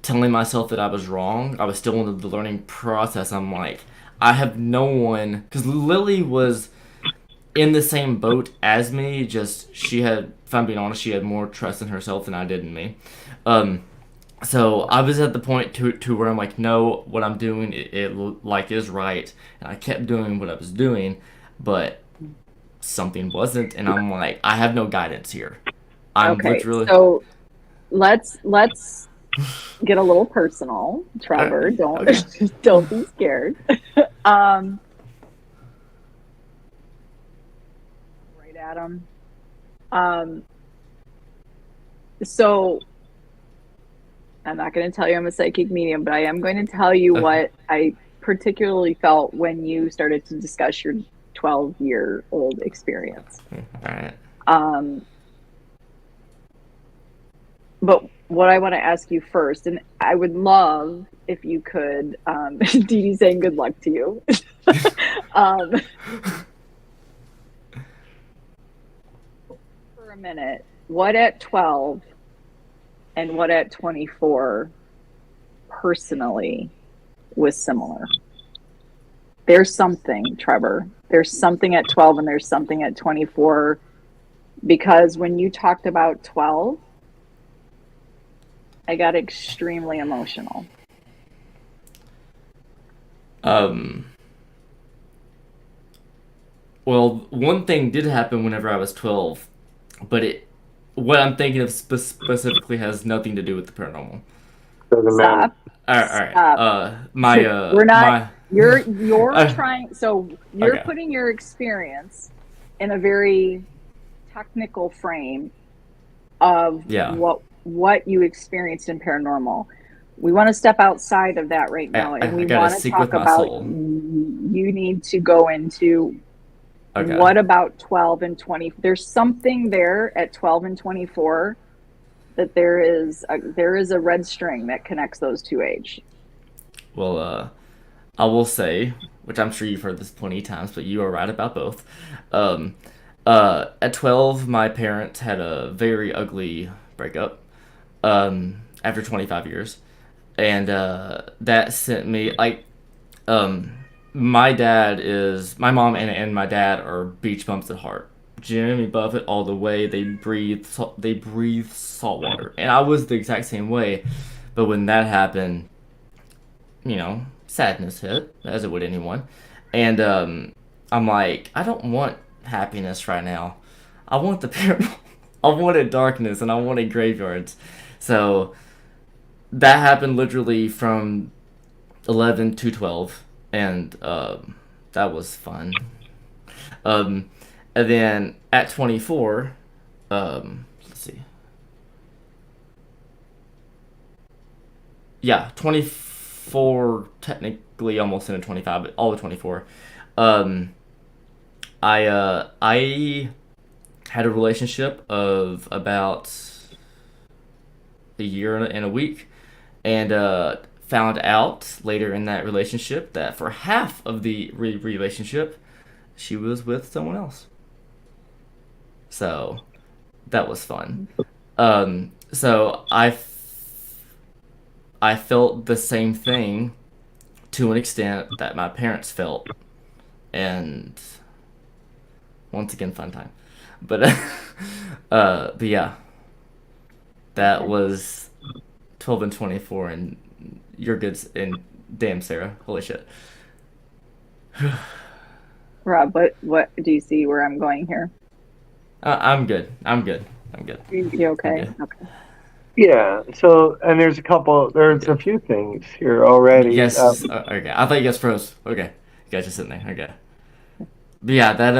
S3: telling myself that I was wrong, I was still in the learning process. I'm like, I have no one, because Lily was in the same boat as me, just she had, if I'm being honest, she had more trust in herself than I did in me. So I was at the point to where I'm like, no, what I'm doing, it like is right, and I kept doing what I was doing, but something wasn't, and I'm like, I have no guidance here. I'm
S1: Okay,
S3: literally.
S1: so let's get a little personal, Trevor. Don't
S3: Okay.
S1: don't be scared. Um, right, Adam. Um, so I'm not going to tell you I'm a psychic medium, but I am going to tell you
S3: Okay.
S1: what I particularly felt when you started to discuss your 12-year-old experience.
S3: All right.
S1: Um, but what I want to ask you first, and I would love if you could, Dee Dee saying good luck to you. um, for a minute, what at 12 and what at 24 personally was similar? there's something, Trevor. There's something at 12 and there's something at 24. Because when you talked about 12, I got extremely emotional.
S3: Well, one thing did happen whenever I was 12, but what I'm thinking of specifically has nothing to do with the paranormal.
S2: Doesn't matter.
S1: Stop.
S3: All right, all right.
S1: Stop.
S3: My
S1: We're not
S3: my
S1: you're trying, so you're
S3: okay.
S1: putting your experience in a very technical frame of
S3: Yeah.
S1: what you experienced in paranormal. We want to step outside of that right now, and
S3: I
S1: we
S3: gotta
S1: want to
S3: seek
S1: talk
S3: with my
S1: about,
S3: soul.
S1: you need to go into
S3: Okay.
S1: what about 12 and 20. There's something there at 12 and 24 that there is a red string that connects those two age.
S3: Well, I will say, which I'm sure you've heard this plenty of times, but you are right about both. Um, at 12, my parents had a very ugly breakup. After 25 years, and that sent me like, um, my mom and my dad are beach bums at heart. Jimmy Buffett all the way. They breathe salt water, and I was the exact same way. But when that happened, sadness hit, as it would anyone. And I'm like, I don't want happiness right now. I want the paranormal. I wanted darkness and I wanted graveyards. So that happened literally from 11 to 12. And that was fun. Um, and then at 24, let's see. Yeah, 24, technically almost into 25, but all the 24. Um, I had a relationship of about a year and a week, and found out later in that relationship that for half of the relationship, she was with someone else. So that was fun. So I felt the same thing to an extent that my parents felt, and once again, fun time. But but yeah, that
S1: Okay.
S3: was 12 and 24, and you're good. And damn, Sarah, holy shit.
S1: Rob, what do you see where I'm going here?
S3: I'm good. I'm good. I'm good.
S1: You
S3: I'm
S1: okay?
S3: good.
S1: Okay.
S2: Yeah. So, and there's a few things here already.
S3: Yes. Okay. I thought you guys froze. Okay. You guys just sitting there. Okay. But yeah, that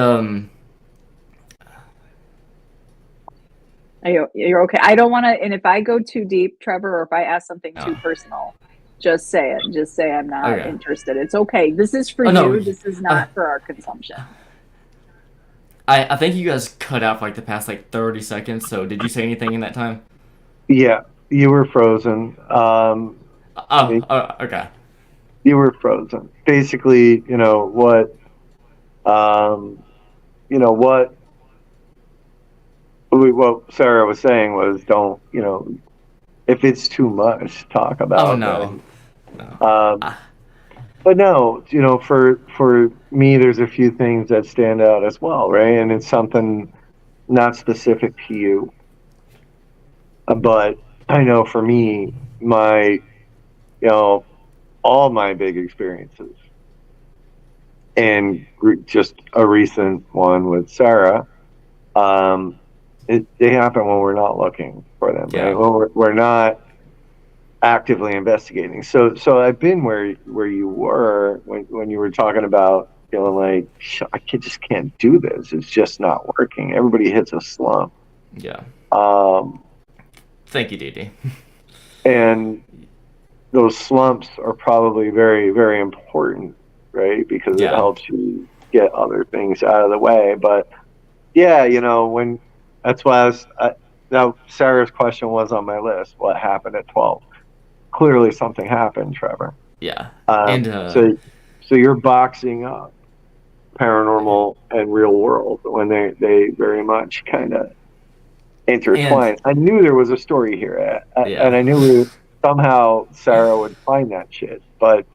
S1: You're okay. I don't want to, and if I go too deep, Trevor, or if I ask something too
S3: oh,
S1: personal, just say it. Just say I'm not
S3: okay.
S1: interested. It's okay. This is for
S3: Oh no.
S1: you. This is
S3: Uh,
S1: not for our consumption.
S3: I think you guys cut out for like the past like 30 seconds. So did you say anything in that time?
S2: Yeah, you were frozen.
S3: Okay.
S2: You were frozen. Basically, um, what what Sarah was saying was, don't, if it's too much, talk
S3: Oh
S2: about, right?
S3: no. No.
S2: Um,
S3: Ah,
S2: but no, for me, there's a few things that stand out as well, right? And it's something not specific to you, but I know for me, you know, all my big experiences, and just a recent one with Sarah, um, they happen when we're not looking for them, right?
S3: yeah.
S2: When we're not actively investigating. So I've been where you were when you were talking about feeling like, just can't do this. It's just not working. Everybody hits a slump.
S3: Yeah.
S2: Um,
S3: Thank you, Dee.
S2: and those slumps are probably very, very important, right? Because it
S3: Yeah.
S2: helps you get other things out of the way. But yeah, when that's why now Sarah's question was on my list. What happened at 12? Clearly something happened, Trevor.
S3: Yeah. And
S2: So you're boxing up paranormal and real world when they very much kind of
S3: and
S2: intertwine. I knew there was a story here, and
S3: yeah.
S2: I knew somehow Sarah would find that shit. But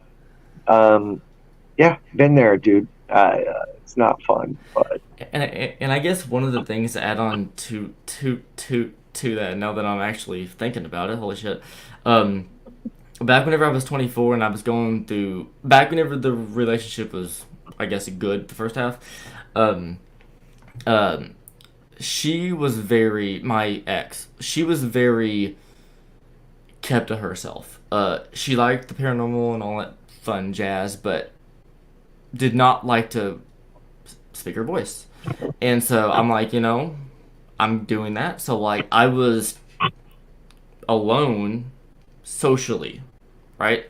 S2: Yeah, been there, dude. It's not fun, but
S3: And I guess one of the things to add on to that, now that I'm actually thinking about it, holy shit. Um, Back whenever I was 24 and I was going through, back whenever the relationship was, I guess, good the first half. Um, um, she was very, my ex. She was very kept to herself. She liked the paranormal and all that fun jazz, but did not like to speak her voice. And so I'm like, I'm doing that. So like I was alone socially, right?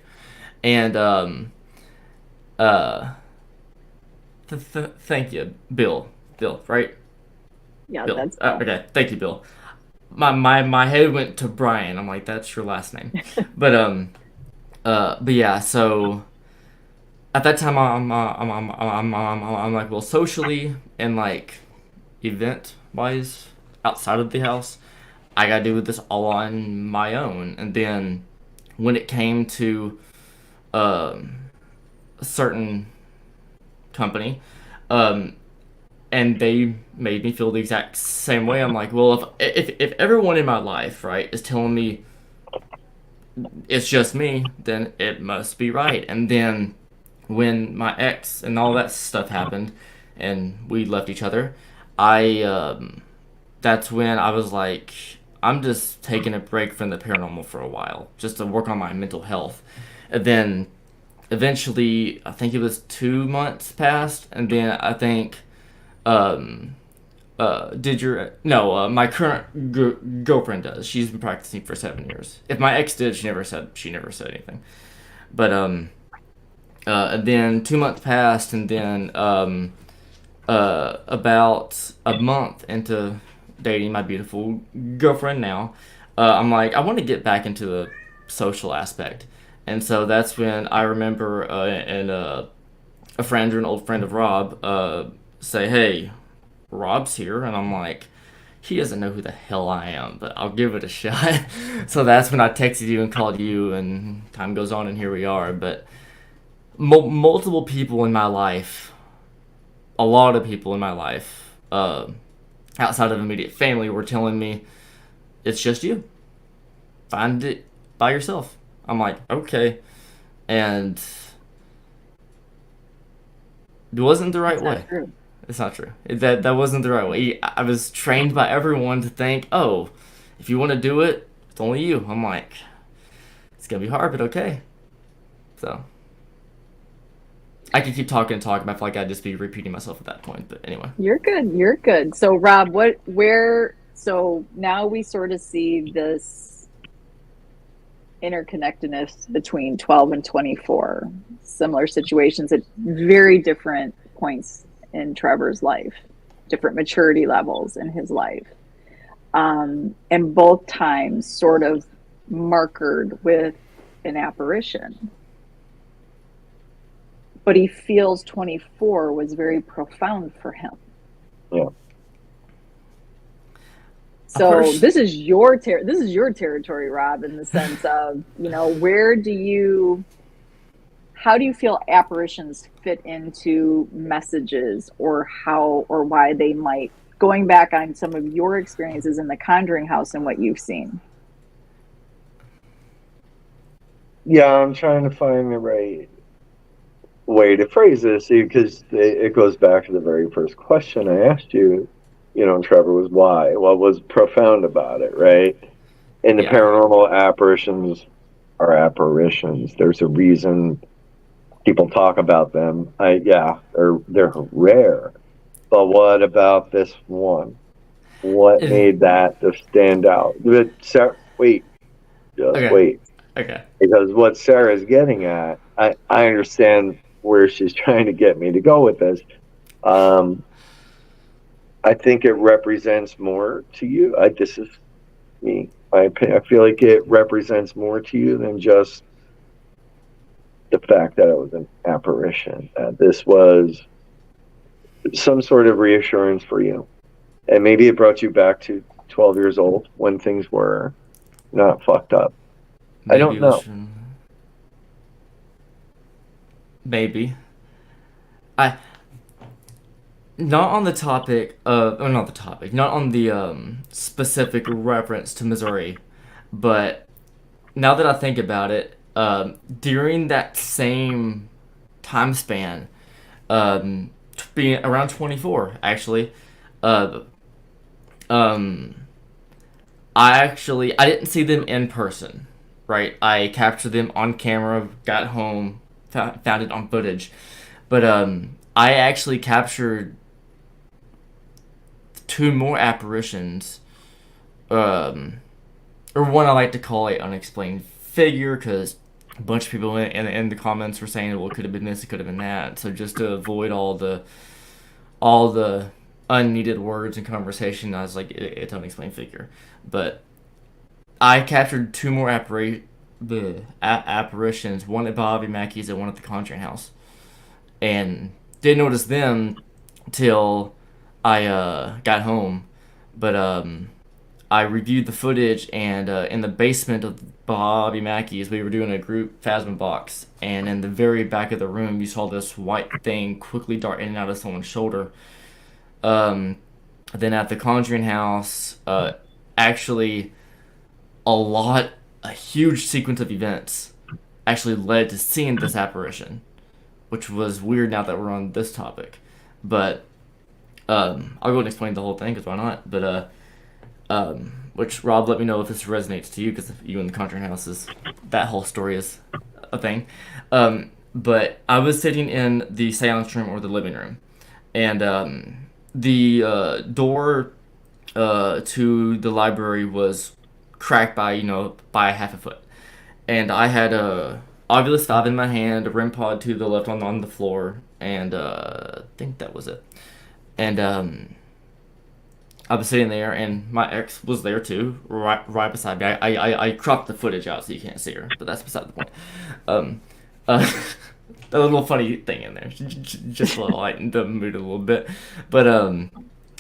S3: And uh thank you, Bill. Bill, right?
S1: Yeah,
S3: Bill.
S1: that's Bill.
S3: Okay, thank you, Bill. My head went to Brian. I'm like, that's your last name. But but yeah, so at that time I'm like, well, socially and like event wise outside of the house, I gotta do this all on my own. And then when it came to a certain company, um, and they made me feel the exact same way. I'm like, well, if everyone in my life, right, is telling me it's just me, then it must be right. And then when my ex and all that stuff happened, and we left each other, I that's when I was like, I'm just taking a break from the paranormal for a while, just to work on my mental health. And then eventually, I think it was 2 months passed, and then I think, um, did your no? My current girlfriend does. She's been practicing for 7 years. If my ex did, she never said anything. But and then 2 months passed, and then about a month into dating my beautiful girlfriend now, I'm like, I want to get back into the social aspect. And so that's when I remember and a friend or an old friend of Rob say, hey, Rob's here. And I'm like, he doesn't know who the hell I am, but I'll give it a shot. So that's when I texted you and called you, and time goes on, and here we are. But multiple people in my life, a lot of people in my life, outside of immediate family, were telling me it's just you. Find it by yourself. I'm like, okay, and it wasn't the right
S1: That's not
S3: way.
S1: true.
S3: It's not true. That wasn't the right way. I was trained by everyone to think, oh, if you want to do it, it's only you. I'm like, it's gonna be hard, but okay. So I could keep talking and talking, but I feel like I'd just be repeating myself at that point. But anyway,
S1: You're good. You're good. So, Rob, so now we sort of see this interconnectedness between 12 and 24, similar situations at very different points in Trevor's life, different maturity levels in his life. And both times sort of markered with an apparition. But he feels 24 was very profound for him.
S2: yeah.
S1: So this is your territory, Rob, in the sense of, how do you feel apparitions fit into messages, or how or why they might, going back on some of your experiences in the Conjuring house and what you've seen?
S2: Yeah, I'm trying to find the right way to phrase this because it goes back to the very first question I asked you, Trevor, was why? What was profound about it, right? And the
S3: yeah.
S2: paranormal apparitions are apparitions. There's a reason people talk about them. They're rare. But what about this one? What made that to stand out? But wait, just
S3: Okay.
S2: wait.
S3: Okay.
S2: Because what Sarah's getting at, I understand where she's trying to get me to go with this. I think it represents more to you. This is me. I feel like it represents more to you than just the fact that it was an apparition. This was some sort of reassurance for you. And maybe it brought you back to 12 years old when things were not fucked up.
S3: Maybe
S2: I don't know.
S3: Maybe. I not on the topic of, or not the topic, not on the specific reference to Missouri, but now that I think about it, during that same time span, being around 24 actually, uh, um, I didn't see them in person, right? I captured them on camera, got home, found it on footage, but I actually captured two more apparitions, um, or one I like to call a unexplained figure because a bunch of people in the comments were saying, well, it could have been this, it could have been that. So just to avoid all the unneeded words and conversation, I was like, it's an unexplained figure. But I captured two more apparitions, one at Bobby Mackey's and one at the Conjuring House, and didn't notice them till I got home. But I reviewed the footage, and in the basement of Bobby Mackey's, we were doing a group Phasma box, and in the very back of the room, you saw this white thing quickly dart in and out of someone's shoulder. Um, then at the Conjuring House, actually, a huge sequence of events actually led to seeing this apparition, which was weird now that we're on this topic. But I'll go and explain the whole thing because why not? But which Rob, let me know if this resonates to you because you in the Conjuring House is that whole story is a thing. But I was sitting in the seance room or the living room, and the door to the library was cracked by by a half a foot, and I had a Ovilus 5 in my hand, a REM pod to the left on the floor, and I think that was it. And I was sitting there, and my ex was there too, right beside me. I cropped the footage out so you can't see her, but that's beside the point. Um, uh, a little funny thing in there, just to lighten the mood a little bit. But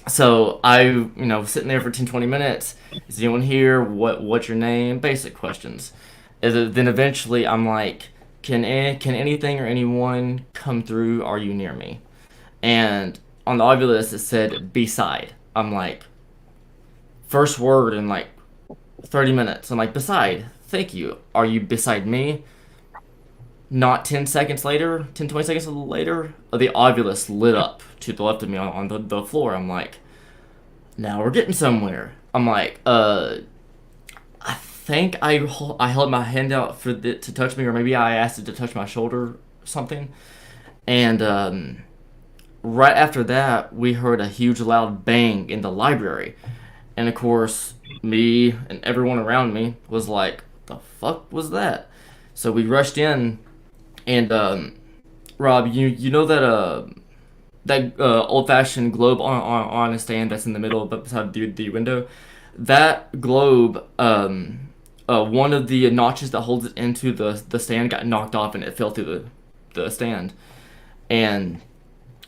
S3: so I sitting there for 10-20 minutes. Is anyone here? What's your name? Basic questions. Then eventually I'm like, can anything or anyone come through? Are you near me? And on the Ovilus it said beside. I'm like, first word in like 30 minutes. I'm like, beside. Thank you. Are you beside me? Not 10 seconds later, 20 seconds later, the Ovilus lit up to the left of me on the floor. I'm like, now we're getting somewhere. I'm like, I think I held my hand out for it to touch me, or maybe I asked it to touch my shoulder or something. And right after that, we heard a huge loud bang in the library. And of course, me and everyone around me was like, the fuck was that? So we rushed in, and Rob, you know that old fashioned globe on a stand that's in the middle but beside the window? That globe, one of the notches that holds it into the stand got knocked off and it fell through the stand. And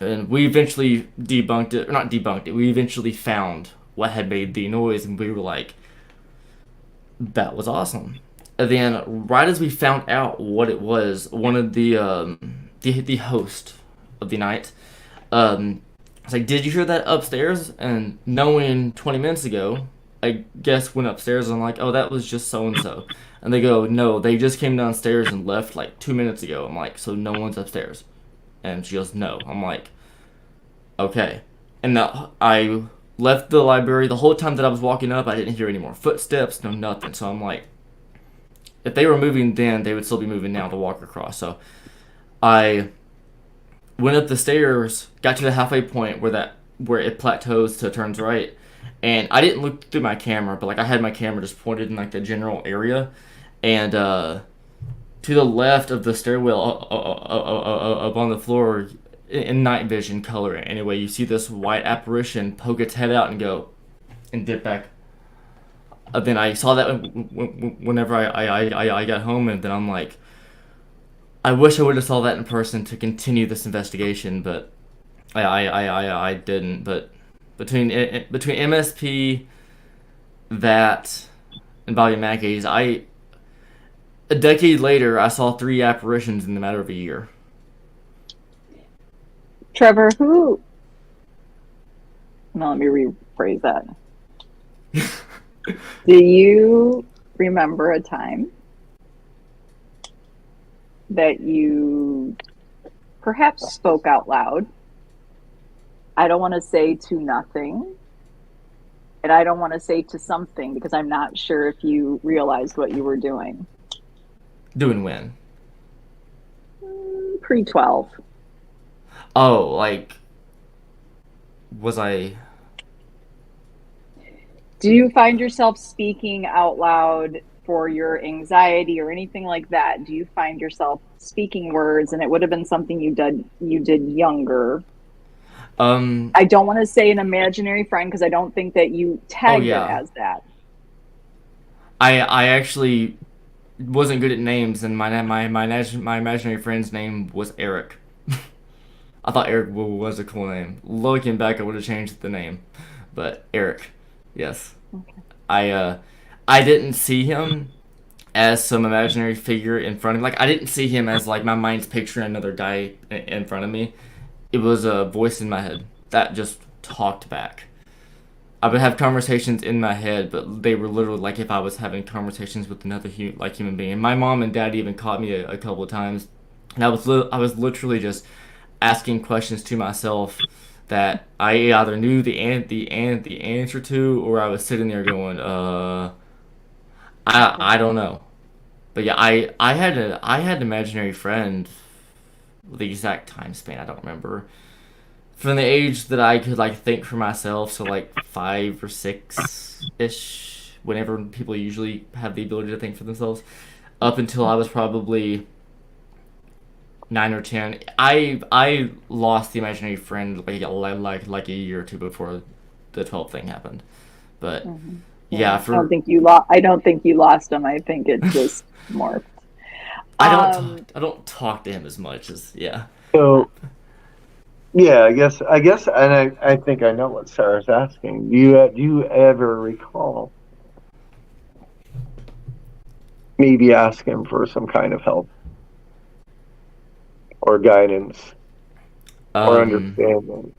S3: we eventually debunked it, or not debunked it, we eventually found what had made the noise, and we were like, that was awesome. And then, right as we found out what it was, one of the host of the night, was like, did you hear that upstairs? And knowing 20 minutes ago, I guess went upstairs, and I'm like, oh, that was just so-and-so. And they go, no, they just came downstairs and left like 2 minutes ago. I'm like, so no one's upstairs? And she goes, no. I'm like, okay. And I left the library. The whole time that I was walking up, I didn't hear any more footsteps, no nothing. So I'm like, if they were moving then, they would still be moving now to walk across. So I went up the stairs, got to the halfway point where it plateaus to turns right, and I didn't look through my camera, but like I had my camera just pointed in like the general area, and to the left of the stairwell up on the floor in night vision color anyway, you see this white apparition poke its head out and go and dip back. Then I saw that whenever I got home, and then I'm like, I wish I would have saw that in person to continue this investigation, but I didn't. But between MSP, that, and Bobby Mackey's, a decade later, I saw 3 apparitions in the matter of a year.
S1: Trevor, who, no, let me rephrase that. Do you remember a time that you perhaps spoke out loud? I don't want to say to nothing, and I don't want to say to something because I'm not sure if you realized what you were doing.
S3: Doing when?
S1: Pre-12.
S3: Oh, like, was I?
S1: Do you find yourself speaking out loud for your anxiety or anything like that? Do you find yourself speaking words and it would have been something you did younger?
S3: Um.
S1: I don't want to say an imaginary friend because I don't think that you
S3: Oh
S1: tagged it
S3: yeah.
S1: as that.
S3: I actually wasn't good at names, and my imaginary friend's name was Eric. I thought Eric was a cool name. Looking back, I would have changed the name, but Eric, yes.
S1: Okay.
S3: I uh, I didn't see him as some imaginary figure in front of me. Like I didn't see him as like my mind's picturing another guy in front of me. It was a voice in my head that just talked back. I would have conversations in my head, but they were literally like if I was having conversations with another human being. My mom and dad even caught me a couple of times, and I was literally just asking questions to myself that I either knew the answer to, or I was sitting there going, I don't know. But yeah, I had an imaginary friend. The exact time span I don't remember. From the age that I could like think for myself, so like 5 or 6 ish, whenever people usually have the ability to think for themselves, up until I was probably 9 or 10. I lost the imaginary friend like a year or two before the 12 thing happened. But
S1: Mm-hmm. Yeah,
S3: yeah,
S1: I don't
S3: for
S1: think you lost. I don't think you lost him. I think it just morphed. Um,
S3: I don't talk to him as much as yeah.
S2: So yeah, I guess, and I think I know what Sarah's asking. Do you ever recall maybe ask him for some kind of help or guidance or
S3: Um,
S2: understanding?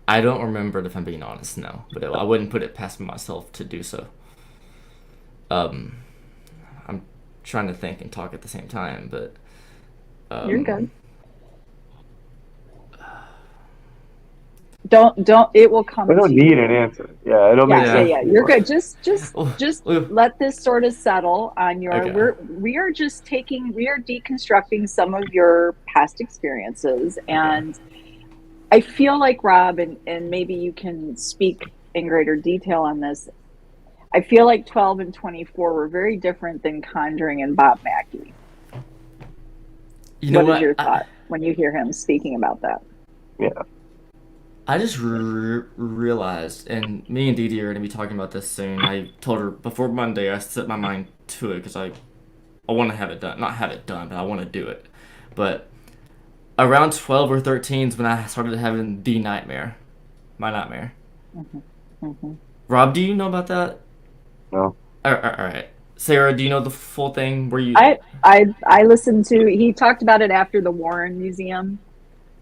S3: I don't remember it if I'm being honest, no, but I wouldn't put it past myself to do so. Um, I'm trying to think and talk at the same time, but
S1: you're
S3: um,
S1: good. Don't. It will
S2: We
S1: come
S2: don't
S1: to
S2: need an
S1: you.
S2: answer. Yeah, it'll make
S1: Yeah,
S2: sense
S3: yeah.
S1: yeah.
S2: to
S1: You're
S2: you.
S1: good. Just
S3: Oh,
S1: just
S3: oh,
S1: let this sort of settle on your
S3: okay.
S1: we are just taking we are deconstructing some of your past experiences.
S3: Okay.
S1: And I feel like Rob, and maybe you can speak in greater detail on this. I feel like 12 and 24 were very different than Conjuring and Bob Mackey.
S3: You know
S1: What is
S3: what?
S1: your thought when you hear him speaking about that?
S2: Yeah.
S3: I just realized, and me and Didi are gonna be talking about this soon. I told her before Monday. I set my mind to it because I want to have it done. Not have it done, but I want to do it. But around 12 or 13 is when I started having the nightmare, my nightmare.
S1: Hmm. Hmm.
S3: Rob, do you know about that?
S2: No.
S3: All right. Sarah, do you know the full thing where you?
S1: I listened to, he talked about it after the Warren Museum.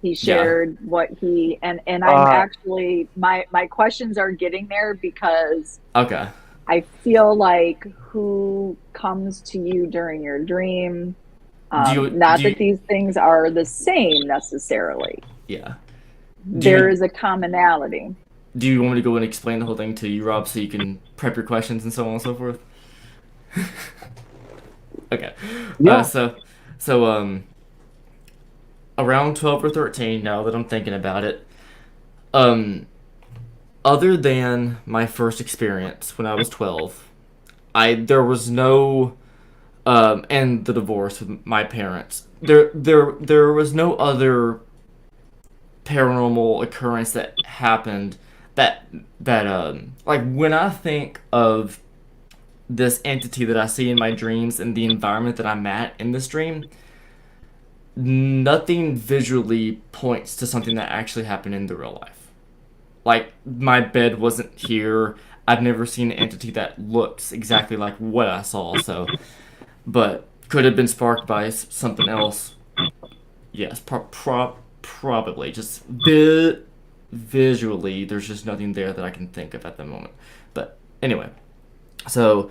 S1: He
S3: Yeah.
S1: shared what he, and I'm
S2: Uh,
S1: actually, my questions are getting there because
S3: Okay.
S1: I feel like who comes to you during your dream, not
S3: Do
S1: that
S3: you?
S1: these things are the same necessarily.
S3: Yeah. Do
S1: There
S3: you?
S1: is a commonality.
S3: Do you want me to go and explain the whole thing to you, Rob, so you can prep your questions and so on and so forth? Okay. Uh,
S2: yeah.
S3: so, so around 12 or 13. Now that I'm thinking about it, um, other than my first experience when I was 12, I there was no and the divorce with my parents. There was no other paranormal occurrence that happened that like when I think of this entity that I see in my dreams and the environment that I'm at in this dream, nothing visually points to something that actually happened in the real life. Like my bed wasn't here. I've never seen an entity that looks exactly like what I saw. So, but could have been sparked by something else. Yes, probably just visually, there's just nothing there that I can think of at the moment. But anyway, so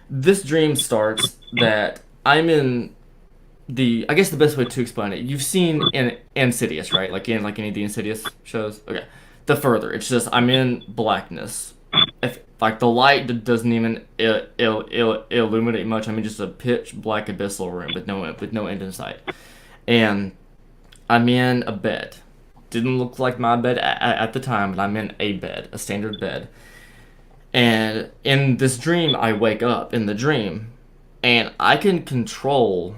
S3: this dream starts that I'm in I guess the best way to explain it, you've seen in Insidious, right? Like in like any of the Insidious shows. Okay, the further it's just I'm in blackness. If like the light doesn't even illuminate much, I'm in just a pitch black abyssal room with no end in sight, and I'm in a bed. Didn't look like my bed at the time, but I'm in a bed, a standard bed. And in this dream, I wake up in the dream, and I can control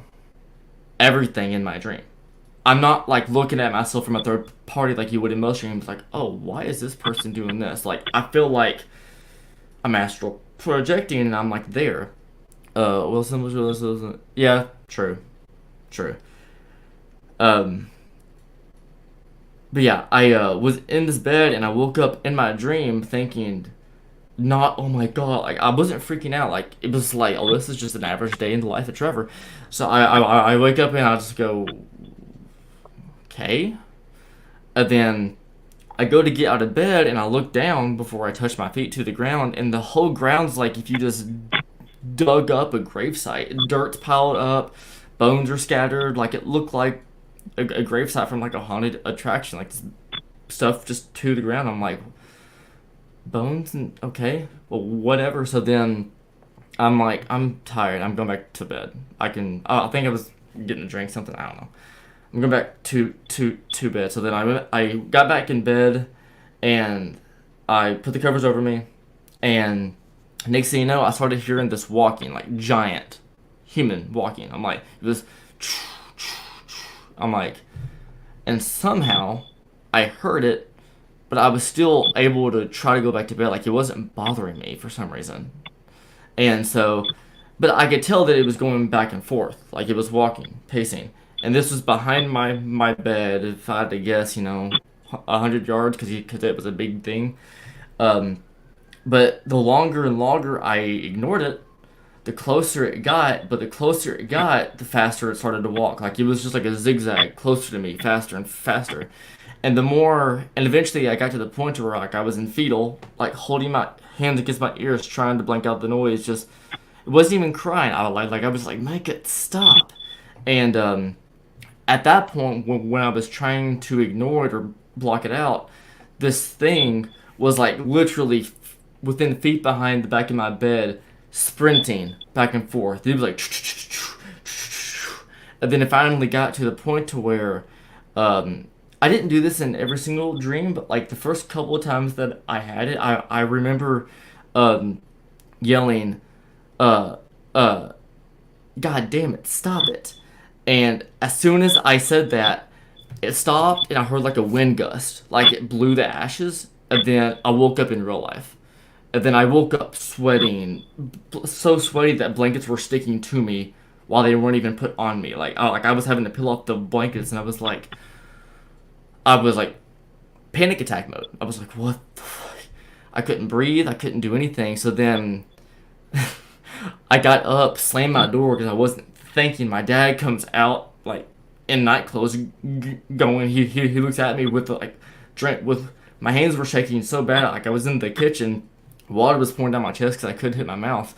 S3: everything in my dream. I'm not like looking at myself from a third party like you would in most dreams, like, oh, why is this person doing this? Like, I feel like I'm astral projecting and I'm like there. Yeah, true. Um, but yeah, I was in this bed and I woke up in my dream thinking, not oh my god, like I wasn't freaking out, like it was like, oh, this is just an average day in the life of Trevor. So I wake up and I just go, okay, and then I go to get out of bed and I look down before I touch my feet to the ground, and the whole ground's like if you just dug up a gravesite. Dirt's piled up, bones are scattered, like it looked like a gravesite from like a haunted attraction, like stuff just to the ground. I'm like, bones, and okay, well, whatever. So then I'm like, I'm tired, I'm going back to bed. I think I was getting a drink, something, I don't know. I'm going back to bed. So then I got back in bed and I put the covers over me, and next thing you know, I started hearing this walking, like giant human walking. I'm like, it was, I'm like, and somehow I heard it, but I was still able to try to go back to bed. Like it wasn't bothering me for some reason. And so, but I could tell that it was going back and forth, like it was walking, pacing. And this was behind my bed. If I had to guess, 100 yards, because it was a big thing. Um, but the longer and longer I ignored it, the closer it got. But the closer it got, the faster it started to walk. Like it was just like a zigzag, closer to me, faster and faster. And the more, and eventually I got to the point where like I was in fetal, like holding my hands against my ears, trying to blank out the noise. Just it wasn't even crying. I was like, make it stop. And at that point, when I was trying to ignore it or block it out, this thing was like literally within feet behind the back of my bed, sprinting back and forth. It was like, and then it finally got to the point to where, I didn't do this in every single dream, but like the first couple of times that I had it, I remember, yelling, uh, uh, God damn it, stop it. And as soon as I said that, it stopped and I heard like a wind gust, like it blew the ashes, and then I woke up in real life. And then I woke up sweating, so sweaty that blankets were sticking to me while they weren't even put on me. Like I was having to peel off the blankets, and I was like panic attack mode. I was like, what the fuck? I couldn't breathe. I couldn't do anything. So then I got up, slammed my door because I wasn't thinking. My dad comes out like in night clothes, going. He looks at me with like drink with my hands were shaking so bad. Like I was in the kitchen, water was pouring down my chest because I couldn't hit my mouth.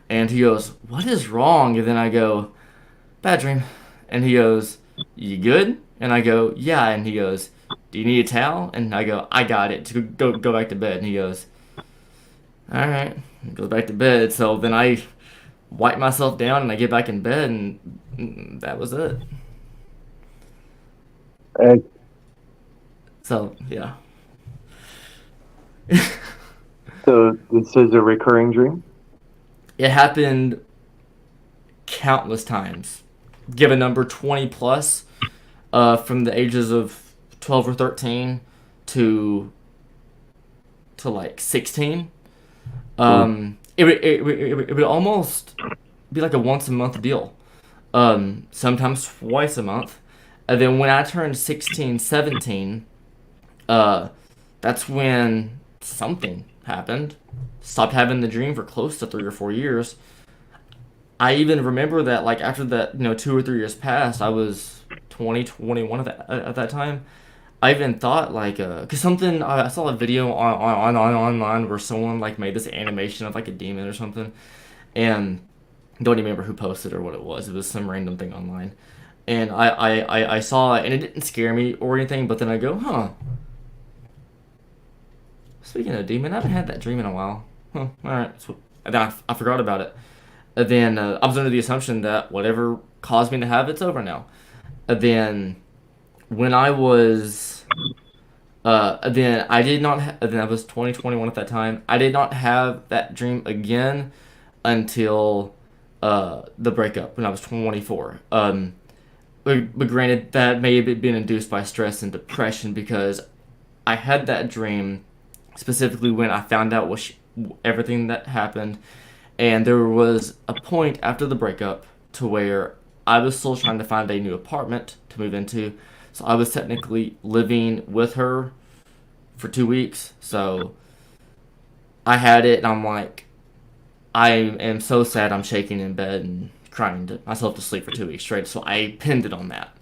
S3: And he goes, "What is wrong?" And then I go, "Bad dream." And he goes, "You good?" And I go, "Yeah." And he goes, "Do you need a towel?" And I go, "I got it." To go back to bed. And he goes, "All right." And goes back to bed. So then I wipe myself down and I get back in bed, and that was it.
S2: Uh,
S3: So yeah.
S2: so this is a recurring dream?
S3: It happened countless times. Give a number 20 plus, from the ages of 12 or 13 to like 16. It would almost be like a once a month deal. Sometimes twice a month. And then when I turned 16, 17, that's when something happened. Stopped having the dream for close to 3 or 4 years. I even remember that, like, after that, 2 or 3 years passed, I was 20, 21 at that time. I even thought like, cause something I saw a video on online where someone like made this animation of like a demon or something, and don't even remember who posted or what it was. It was some random thing online, and I saw it and it didn't scare me or anything. But then I go, huh? Speaking of demon, I haven't had that dream in a while. Huh? All right. So, and then I forgot about it. And then I was under the assumption that whatever caused me to have it's over now. And then when I was then I did not. Then I was 2021 at that time. I did not have that dream again until the breakup when I was 24. But granted, that may have been induced by stress and depression because I had that dream specifically when I found out everything that happened, and there was a point after the breakup to where I was still trying to find a new apartment to move into. So I was technically living with her for 2 weeks. So I had it, and I'm like, I am so sad. I'm shaking in bed and crying myself to sleep for 2 weeks straight. So I pinned it on that.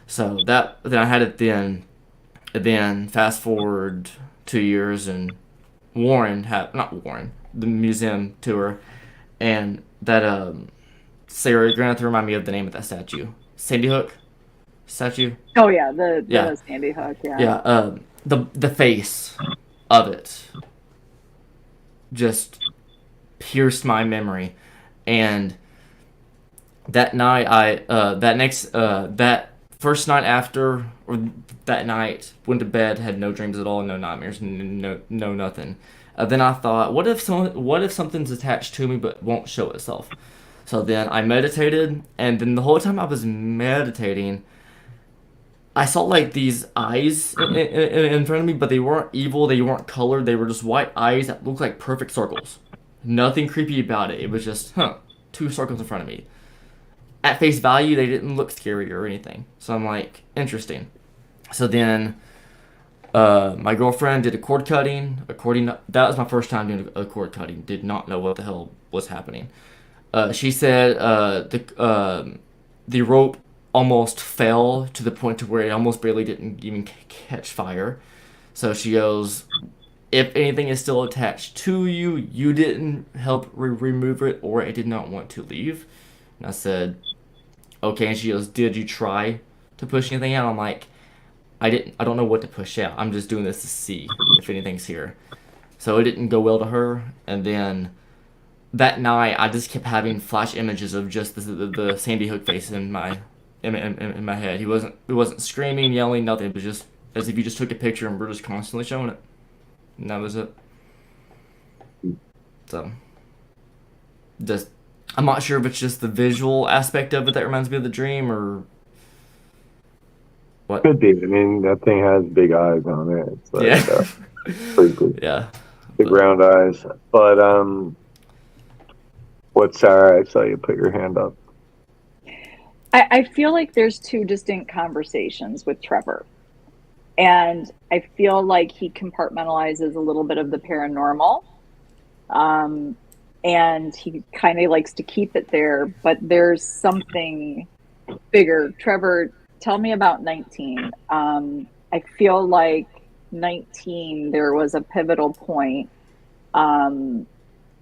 S3: So then I had it then. And then fast forward 2 years, and Warren had not Warren the museum tour, and that Sarah, you're gonna have to remind me of the name of that statue. Sandy Hook statue.
S1: Oh yeah,
S3: Yeah,
S1: the Sandy Hook, yeah.
S3: yeah. The face of it just pierced my memory, and that night that first night after, or that night went to bed, had no dreams at all, no nightmares, no nothing. Then I thought, what if something's attached to me but won't show itself? So then I meditated, and then the whole time I was meditating, I saw like these eyes in front of me, but they weren't evil, they weren't colored, they were just white eyes that looked like perfect circles. Nothing creepy about it. It was just, two circles in front of me. At face value, they didn't look scary or anything. So I'm like, interesting. So then, my girlfriend did a cord cutting. That was my first time doing a cord cutting. Did not know what the hell was happening. She said the rope almost fell to the point to where it almost barely didn't even catch fire. So she goes, if anything is still attached to you, you didn't help remove it, or it did not want to leave. And I said, okay. And she goes, did you try to push anything out? I'm like, I don't know what to push out. I'm just doing this to see if anything's here. So it didn't go well to her. And then that night, I just kept having flash images of just the Sandy Hook face in my head. It wasn't screaming, yelling, nothing. It was just as if you just took a picture and we're just constantly showing it. And that was it. So, just I'm not sure if it's just the visual aspect of it that reminds me of the dream, or what.
S2: Could be. I mean, that thing has big eyes on it. It's like,
S3: Yeah.
S2: freaky.
S3: Yeah.
S2: Big round eyes. But what, Sarah? I saw you put your hand up.
S1: I feel like there's two distinct conversations with Trevor. And I feel like he compartmentalizes a little bit of the paranormal. And he kind of likes to keep it there, but there's something bigger. Trevor, tell me about 19. I feel like 19, there was a pivotal point. And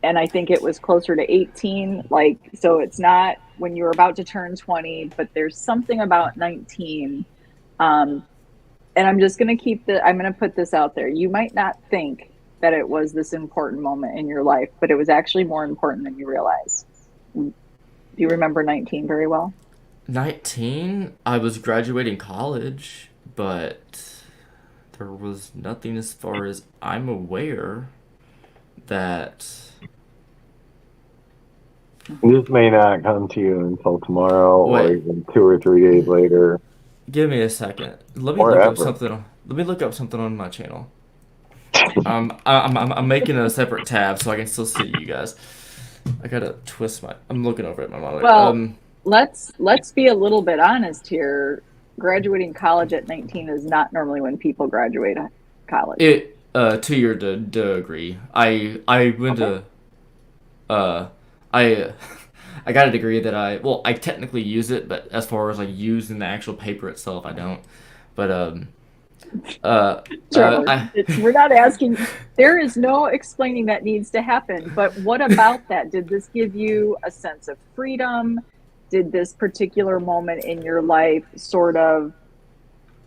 S1: I think it was closer to 18. Like, so it's not when you were about to turn 20, but there's something about 19. And I'm just going to I'm going to put this out there. You might not think that it was this important moment in your life, but it was actually more important than you realize. Do you remember 19 very well?
S3: 19, I was graduating college, but there was nothing as far as I'm aware that.
S2: This may not come to you until tomorrow, or
S3: Wait.
S2: even 2 or 3 days later.
S3: Give me a second. Let me
S2: Or
S3: look up
S2: ever.
S3: something. Let me look up something on my channel. I'm making a separate tab so I can still see you guys. I gotta twist my. I'm looking over at my monitor.
S1: Well, let's be a little bit honest here. Graduating college at 19 is not normally when people graduate college.
S3: 2-year degree. I went
S1: Okay.
S3: to I got a degree that I technically use it, but as far as like using the actual paper itself, I don't. But
S1: Trevor,
S3: I
S1: we're not asking, there is no explaining that needs to happen. But what about that? Did this give you a sense of freedom? Did this particular moment in your life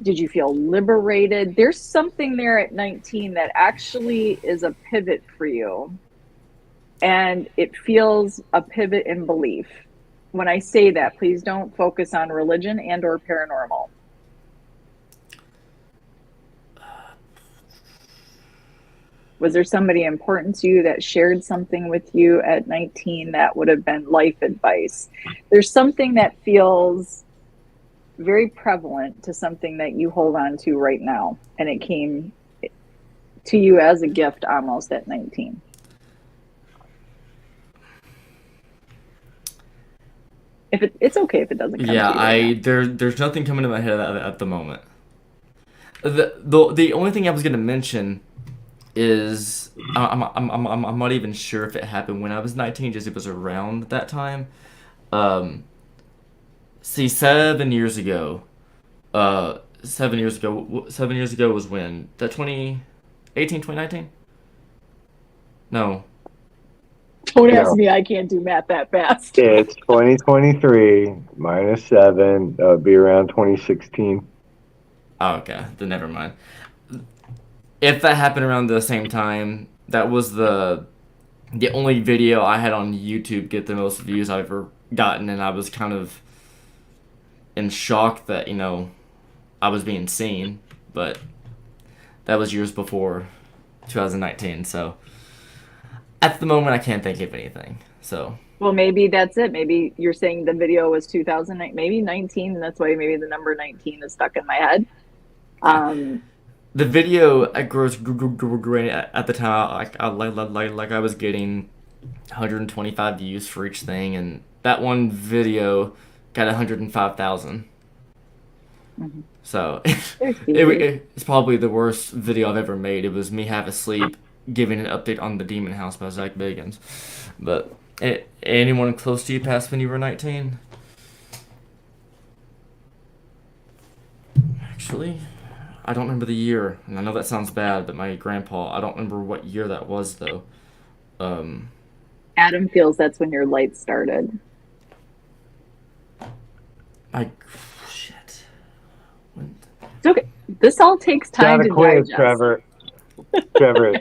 S1: did you feel liberated? There's something there at 19 that actually is a pivot for you. And it feels a pivot in belief. When I say that, please don't focus on religion and or paranormal. Was there somebody important to you that shared something with you at 19 that would have been life advice? There's something that feels very prevalent to something that you hold on to right now, and it came to you as a gift almost at 19. It's okay if it doesn't come to you right now.
S3: there's nothing coming to my head at the moment. The only thing I was gonna mention is I'm not even sure if it happened when I was 19, just it was around that time. See, 7 years ago, 7 years ago was when? That 2018, 2019? No.
S1: Don't ask
S2: No,
S1: me, I can't do math that fast.
S2: it's 2023 minus 7. That would be around 2016.
S3: Oh, okay. Then never mind. If that happened around the same time, that was the only video I had on YouTube get the most views I've ever gotten, and I was kind of in shock that, I was being seen, but that was years before 2019, so at the moment I can't think of anything. So
S1: Well, maybe that's it. Maybe you're saying the video was 2009, maybe 19, and that's why maybe the number 19 is stuck in my head.
S3: yeah,
S1: Um,
S3: the video grew at the time. Like I was getting 125 views for each thing, and that one video got 105,000.
S1: mhm.
S3: So
S1: There's Stevie.
S3: it's probably the worst video I've ever made. It was me half asleep giving an update on The Demon House by Zach Bagans. But anyone close to you passed when you were 19? Actually, I don't remember the year, and I know that sounds bad, but my grandpa, I don't remember what year that was though. Um,
S1: Adam feels that's when your light started.
S3: I shit. When,
S1: It's okay. This all takes
S2: It's not
S1: time
S2: a
S1: to
S2: quiz,
S1: digest.
S2: Trevor. Trevor,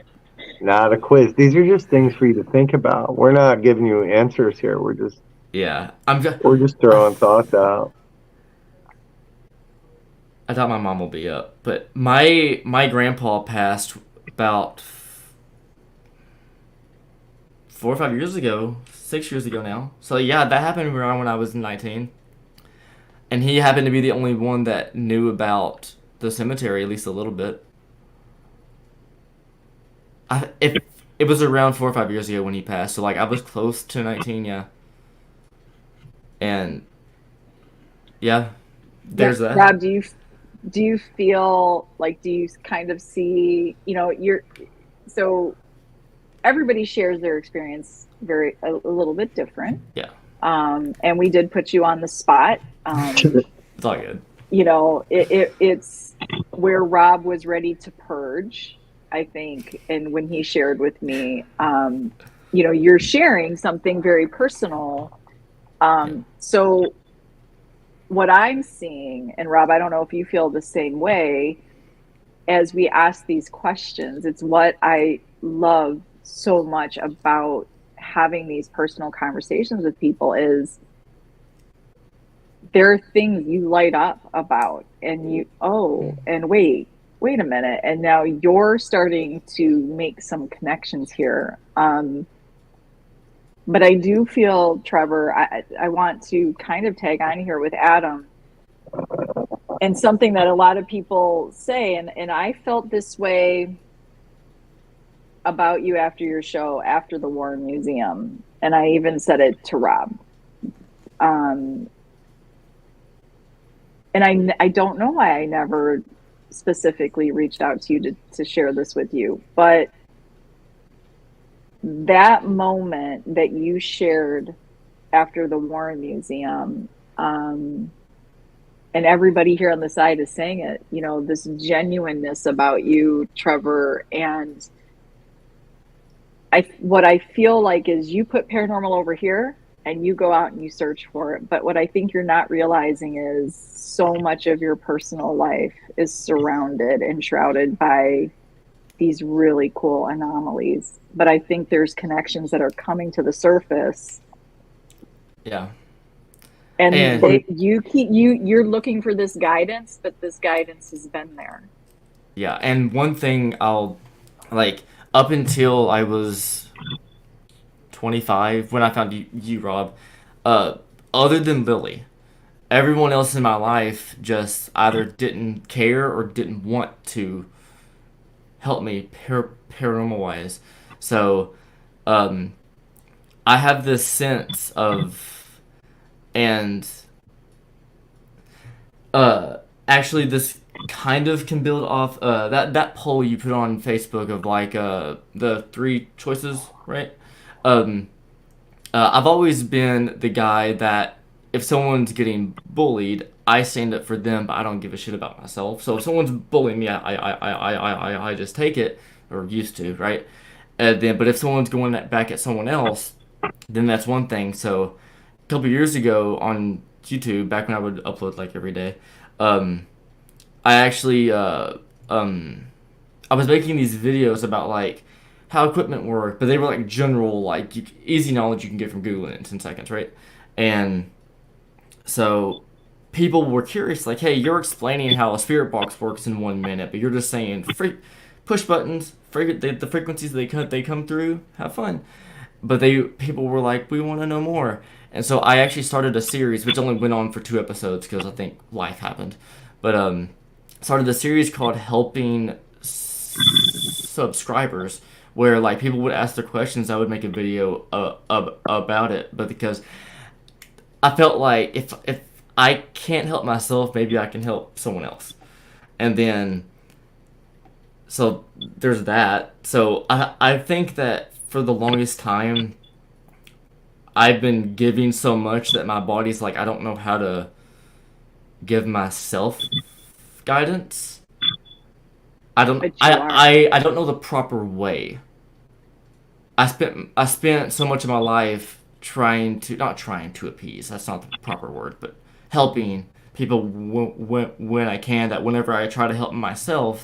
S2: not a quiz. These are just things for you to think about. We're not giving you answers here.
S3: yeah,
S2: We're just throwing thoughts out.
S3: I thought my mom will be up, but my grandpa passed about 4 or 5 years ago, 6 years ago now. So yeah, that happened around when I was 19, and he happened to be the only one that knew about the cemetery at least a little bit. If it was around 4 or 5 years ago when he passed, so like I was close to 19, yeah, and yeah,
S1: Yeah,
S3: there's that.
S1: Rob, do you feel like, do you kind of see, you're so everybody shares their experience a little bit different.
S3: Yeah,
S1: And we did put you on the spot.
S3: it's all good.
S1: It's where Rob was ready to purge, I think. And when he shared with me, you're sharing something very personal.
S3: Yeah,
S1: So what I'm seeing, and Rob, I don't know if you feel the same way, as we ask these questions, it's what I love so much about having these personal conversations with people is there are things you light up about, and and wait a minute, and now you're starting to make some connections here. But I do feel, Trevor, I want to kind of tag on here with Adam, and something that a lot of people say, and I felt this way about you after your show, after the Warren Museum, and I even said it to Rob. Um, and I don't know why I never specifically reached out to you to share this with you, but that moment that you shared after the Warren Museum, And everybody here on the side is saying it, you know, this genuineness about you, Trevor. And what I feel like is you put paranormal over here and you go out and you search for it. But what I think you're not realizing is so much of your personal life is surrounded and shrouded by these really cool anomalies. But I think there's connections that are coming to the surface.
S3: Yeah.
S1: And
S3: And
S1: you're looking for this guidance, but this guidance has been there.
S3: yeah, and one thing I'll like up until I was 25 when I found you Rob, uh, other than Lily, everyone else in my life just either didn't care or didn't want to help me paranormal wise. So, um, I have this sense of, and uh, actually this kind of can build off that poll you put on Facebook of like the three choices, right? Um, I've always been the guy that if someone's getting bullied, I stand up for them, but I don't give a shit about myself. So if someone's bullying me, I just take it, or used to, right? And then, but if someone's going back at someone else, then that's one thing. So a couple years ago on YouTube, back when I would upload like every day, um, I actually I was making these videos about like how equipment worked, but they were like general, like easy knowledge you can get from Google in 10 seconds, right? And so people were curious, like, hey, you're explaining how a spirit box works in 1 minute, but you're just saying push buttons, the frequencies they come through, have fun. But people were like, we want to know more, and so I actually started a series which only went on for 2 episodes because I think life happened, but started a series called Helping Subscribers, where like people would ask their questions, I would make a video about it, but because I felt like if I can't help myself, maybe I can help someone else. And then so there's that. So I think that for the longest time I've been giving so much that my body's like I don't know how to give myself guidance.
S1: But you are.
S3: I don't know the proper way. I spent so much of my life trying to not trying to appease. That's not the proper word, but helping people when I can. That whenever I try to help myself,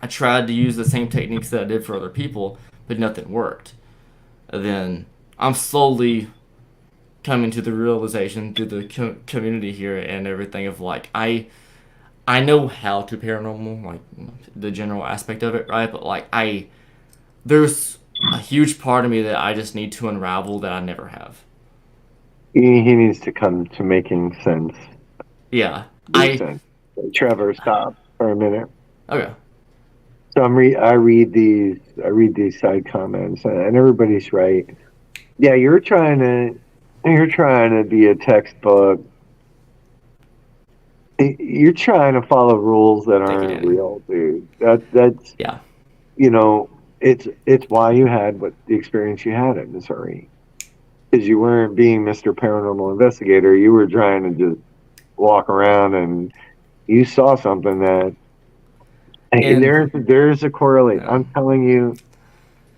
S3: I tried to use the same techniques that I did for other people, but nothing worked. And then I'm slowly coming to the realization through the community here and everything of like I know how to paranormal, like the general aspect of it, right? But like there's a huge part of me that I just need to unravel that I never have.
S2: He needs to come to making sense.
S3: Yeah,
S2: Sense. Trevor, stop for a minute.
S3: Okay.
S2: So I read these side comments, and everybody's right. Yeah, you're trying to be a textbook. You're trying to follow rules that aren't real, dude. That's
S3: yeah.
S2: You know, it's why you had the experience you had in Missouri, because you weren't being Mr. Paranormal Investigator. You were trying to just walk around and you saw something that. And there's a correlation. I'm telling you,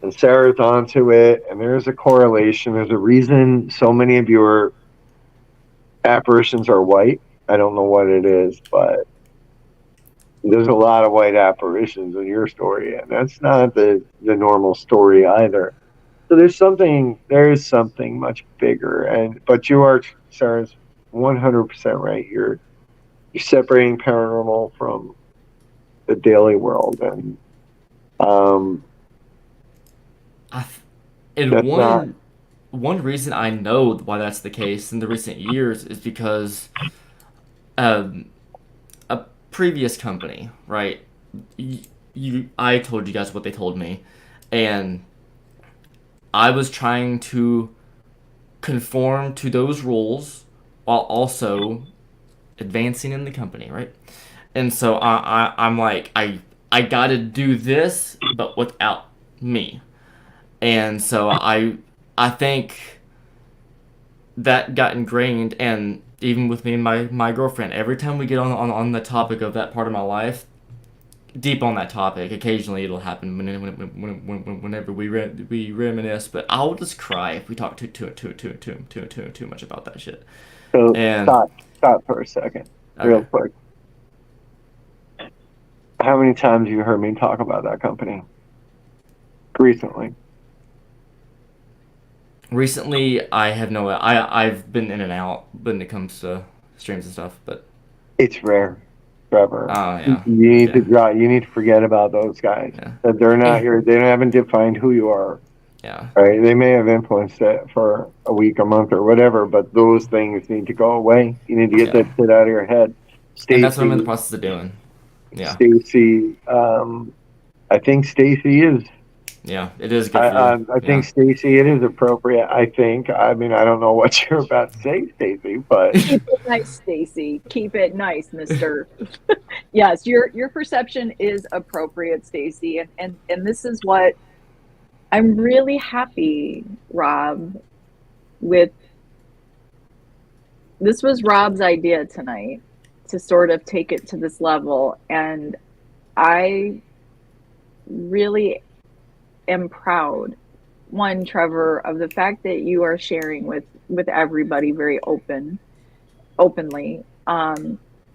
S2: and Sarah's onto it, and there's a correlation. There's a reason so many of your apparitions are white. I don't know what it is, but there's a lot of white apparitions in your story, and that's not the normal story either. So there's something much bigger, but you are, Sarah's 100% right. You're separating paranormal from the daily world, and
S3: one reason I know why that's the case in the recent years is because a previous company, right? I told you guys what they told me, and I was trying to conform to those rules while also advancing in the company, right? And so I'm like I gotta do this, but without me. And so I think that got ingrained, and even with me and my girlfriend, every time we get on the topic of that part of my life, deep on that topic, occasionally it'll happen whenever we reminisce. But I'll just cry if we talk too much about that shit.
S2: So
S3: And
S2: stop for a second, real
S3: okay,
S2: quick. How many times have you heard me talk about that company recently?
S3: recently I have no I've been in and out when it comes to streams and stuff, but
S2: It's rare, Trevor.
S3: oh
S2: You
S3: yeah,
S2: need to
S3: okay,
S2: draw. You need to forget about those guys.
S3: yeah,
S2: That they're not
S3: eh,
S2: here. They haven't defined who you are.
S3: yeah,
S2: Right? They may have influenced it for a week, a month, or whatever, but those things need to go away. You need to get
S3: yeah,
S2: that shit out of your head.
S3: and that's what I'm in the
S2: Stacy,
S3: process of doing. Yeah,
S2: Stacy, I think Stacy is.
S3: yeah, it is good for you.
S2: I think
S3: Yeah,
S2: Stacy, it is appropriate. I think. I mean, I don't know what you're about to say, Stacy, but
S1: Keep it nice, Stacy. Keep it nice, Mister. Yes, your perception is appropriate, Stacy, and this is what I'm really happy, Rob, with. This was Rob's idea tonight to sort of take it to this level, and I really am proud, one, Trevor, of the fact that you are sharing with everybody very openly.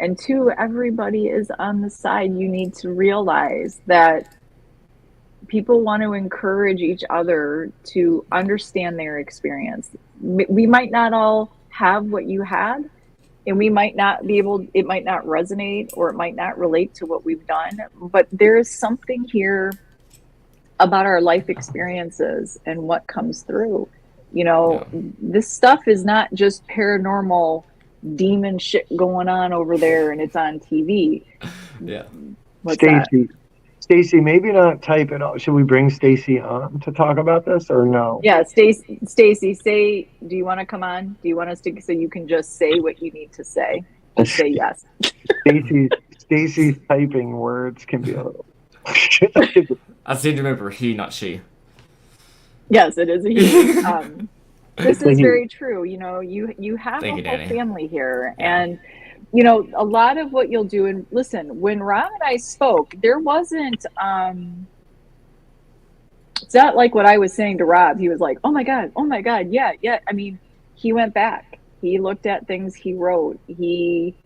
S1: And two, everybody is on the side. You need to realize that people want to encourage each other to understand their experience. We might not all have what you had, and we might not be able, it might not resonate or it might not relate to what we've done, but there is something here about our life experiences and what comes through. You
S3: yeah,
S1: know, this stuff is not just paranormal demon shit going on over there and it's on TV.
S3: yeah.
S1: What's that?
S2: Stacy, Stacy, maybe not type it out. Should we bring Stacy on to talk about this or no?
S1: Yeah, Stacy, say, do you want to come on? Do you want us to, so you can just say what you need to say? Just say yes.
S2: Stacy's typing words can be a little.
S3: I seem to remember he, not she.
S1: Yes, it is a he. This
S2: It's a
S1: is
S2: he.
S1: very true. You know, you have
S3: Thank
S1: a
S3: you,
S1: whole
S3: Danny.
S1: family here,
S3: Yeah,
S1: and you know a lot of what you'll do. And listen, when Rob and I spoke, there wasn't. It's not like what I was saying to Rob. He was like, oh my god, yeah, yeah." I mean, he went back. He looked at things he wrote. He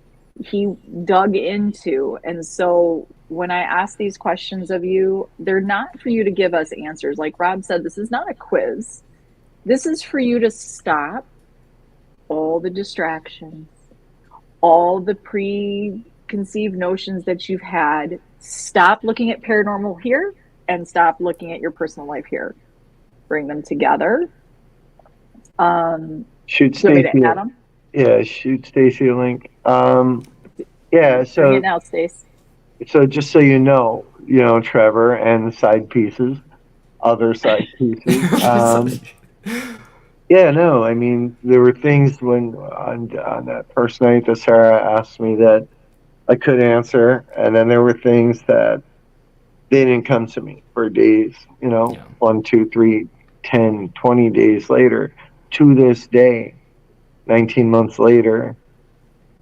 S1: dug into, and so when I ask these questions of you, they're not for you to give us answers. Like Rob said, this is not a quiz. This is for you to stop all the distractions, all the preconceived notions that you've had. Stop looking at paranormal here and stop looking at your personal life here. Bring them together.
S2: Shoot
S1: Do you want me to
S2: Stacy.
S1: add them?
S2: Yeah, shoot Stacy a link. Yeah,
S1: Bring it now, Stace.
S2: so just so you know, Trevor and the side pieces, other side pieces. Yeah, no, I mean, there were things when on that first night that Sarah asked me that I could answer, and then there were things that they didn't come to me for days, you know,
S3: yeah,
S2: 1, 2, 3, 10, 20 days later. To this day, 19 months later,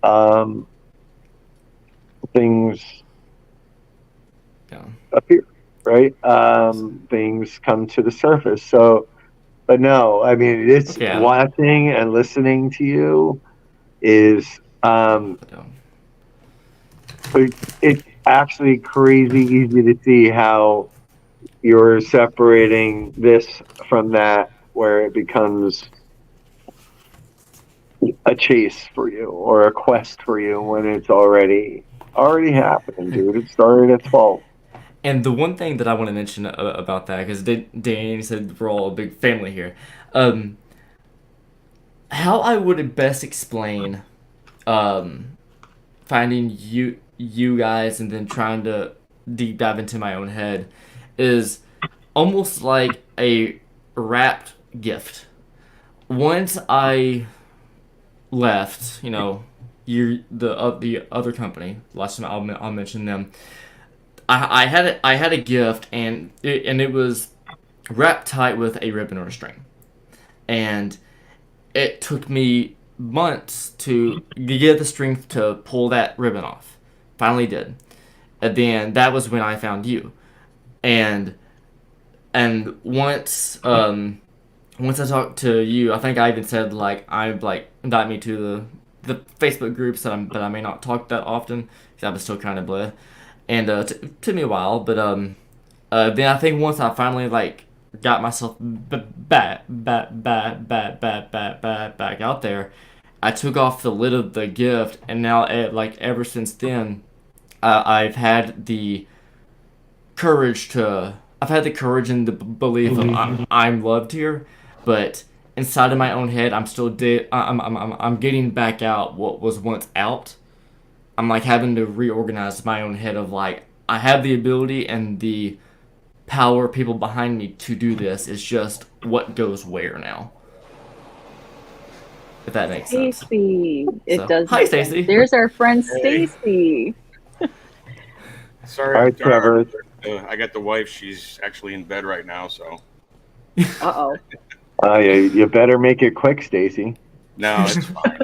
S2: um, things
S3: yeah.
S2: appear, right? Things come to the surface. So, but no, I mean, it's
S3: Okay, Adam.
S2: watching and listening to you is,
S3: But,
S2: it's actually crazy easy to see how you're separating this from that, where it becomes a chase for you or a quest for you when it's already happening, dude. It started at 12.
S3: and the one thing that I want to mention about that, because Danny said we're all a big family here, um, how I would best explain um, finding you guys and then trying to deep dive into my own head is almost like a wrapped gift. Once I left, the other company. Last time I'll mention them. I had a gift and it was wrapped tight with a ribbon or a string, and it took me months to get the strength to pull that ribbon off. Finally did. And then that was when I found you. And once I talked to you, I think I even said like I like invite me to the Facebook groups that I may not talk that often because I was still kind of bleh. And it took me a while, but then I think once I finally like got myself back out there, I took off the lid of the gift, and now like ever since then, I've had the courage to. I've had the courage and the belief of I'm loved here, but inside of my own head, I'm still I'm getting back out what was once out. I'm like having to reorganize my own head of like I have the ability and the power people behind me to do this. It's just what goes where now. If that makes sense.
S1: Stacy, it
S3: So,
S1: does.
S3: hi,
S1: make sense.
S3: Stacy.
S1: There's our friend
S4: Hey.
S1: Stacy.
S4: Sorry,
S2: All right, Trevor.
S4: I got the wife. She's actually in bed right now, so
S1: Uh-oh.
S2: You better make it quick, Stacy.
S4: no, it's fine.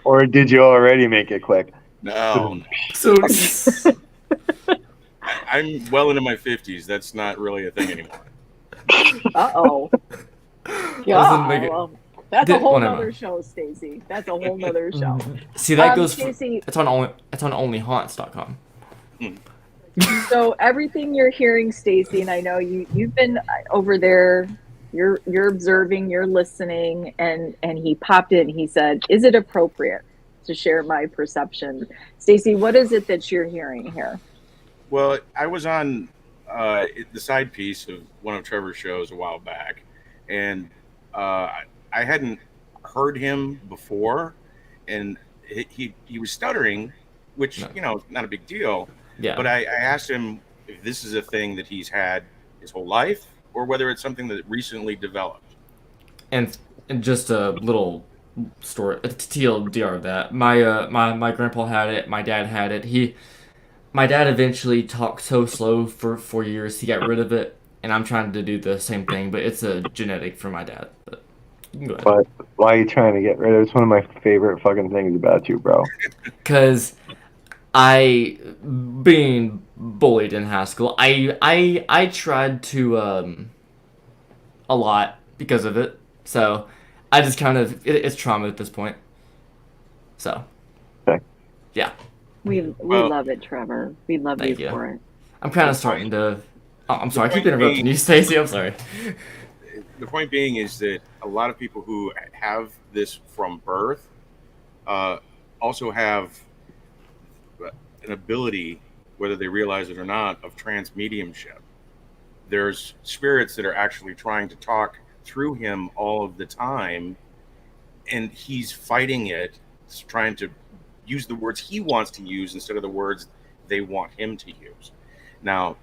S2: Or did you already make it quick?
S4: No,
S3: So
S4: I'm well into my 50s. That's not really a thing anymore.
S1: Uh-oh.
S3: Doesn't
S1: Yeah,
S3: make it-
S1: well, that's a
S3: Did-
S1: whole
S3: whatever.
S1: nother show, Stacy. That's a whole nother show.
S3: see that goes.
S1: Stacey-
S3: It's on onlyhaunts.com.
S1: So everything you're hearing, Stacy, and I know you've been over there. You're observing, you're listening, and he popped in. He said, "Is it appropriate to share my perception?" Stacy, what is it that you're hearing here?
S4: Well, I was on the side piece of one of Trevor's shows a while back, and I hadn't heard him before, and he was stuttering, which not a big deal.
S3: Yeah.
S4: But I asked him if this is a thing that he's had his whole life, or whether it's something that recently developed.
S3: And just a little story, a TLDR of that. My grandpa had it. My dad had it. My dad eventually talked so slow for 4 years. He got rid of it, and I'm trying to do the same thing, but it's a genetic for my dad. But you can go ahead.
S2: But why are you trying to get rid of it? It's one of my favorite fucking things about you, bro.
S3: Because being bullied in high school, I tried to a lot because of it. So I just kind of it's trauma at this point. So
S2: Okay.
S3: yeah,
S1: We
S4: Well,
S1: love it, Trevor. We love
S3: thank
S1: you
S3: you.
S1: for it.
S3: I'm kind of starting to. Oh, I'm sorry, I keep interrupting you, Stacey. I'm sorry.
S4: The point being is that a lot of people who have this from birth also have an ability, whether they realize it or not, of trans mediumship. There's spirits that are actually trying to talk through him all of the time, and he's fighting it, trying to use the words he wants to use instead of the words they want him to use. Now,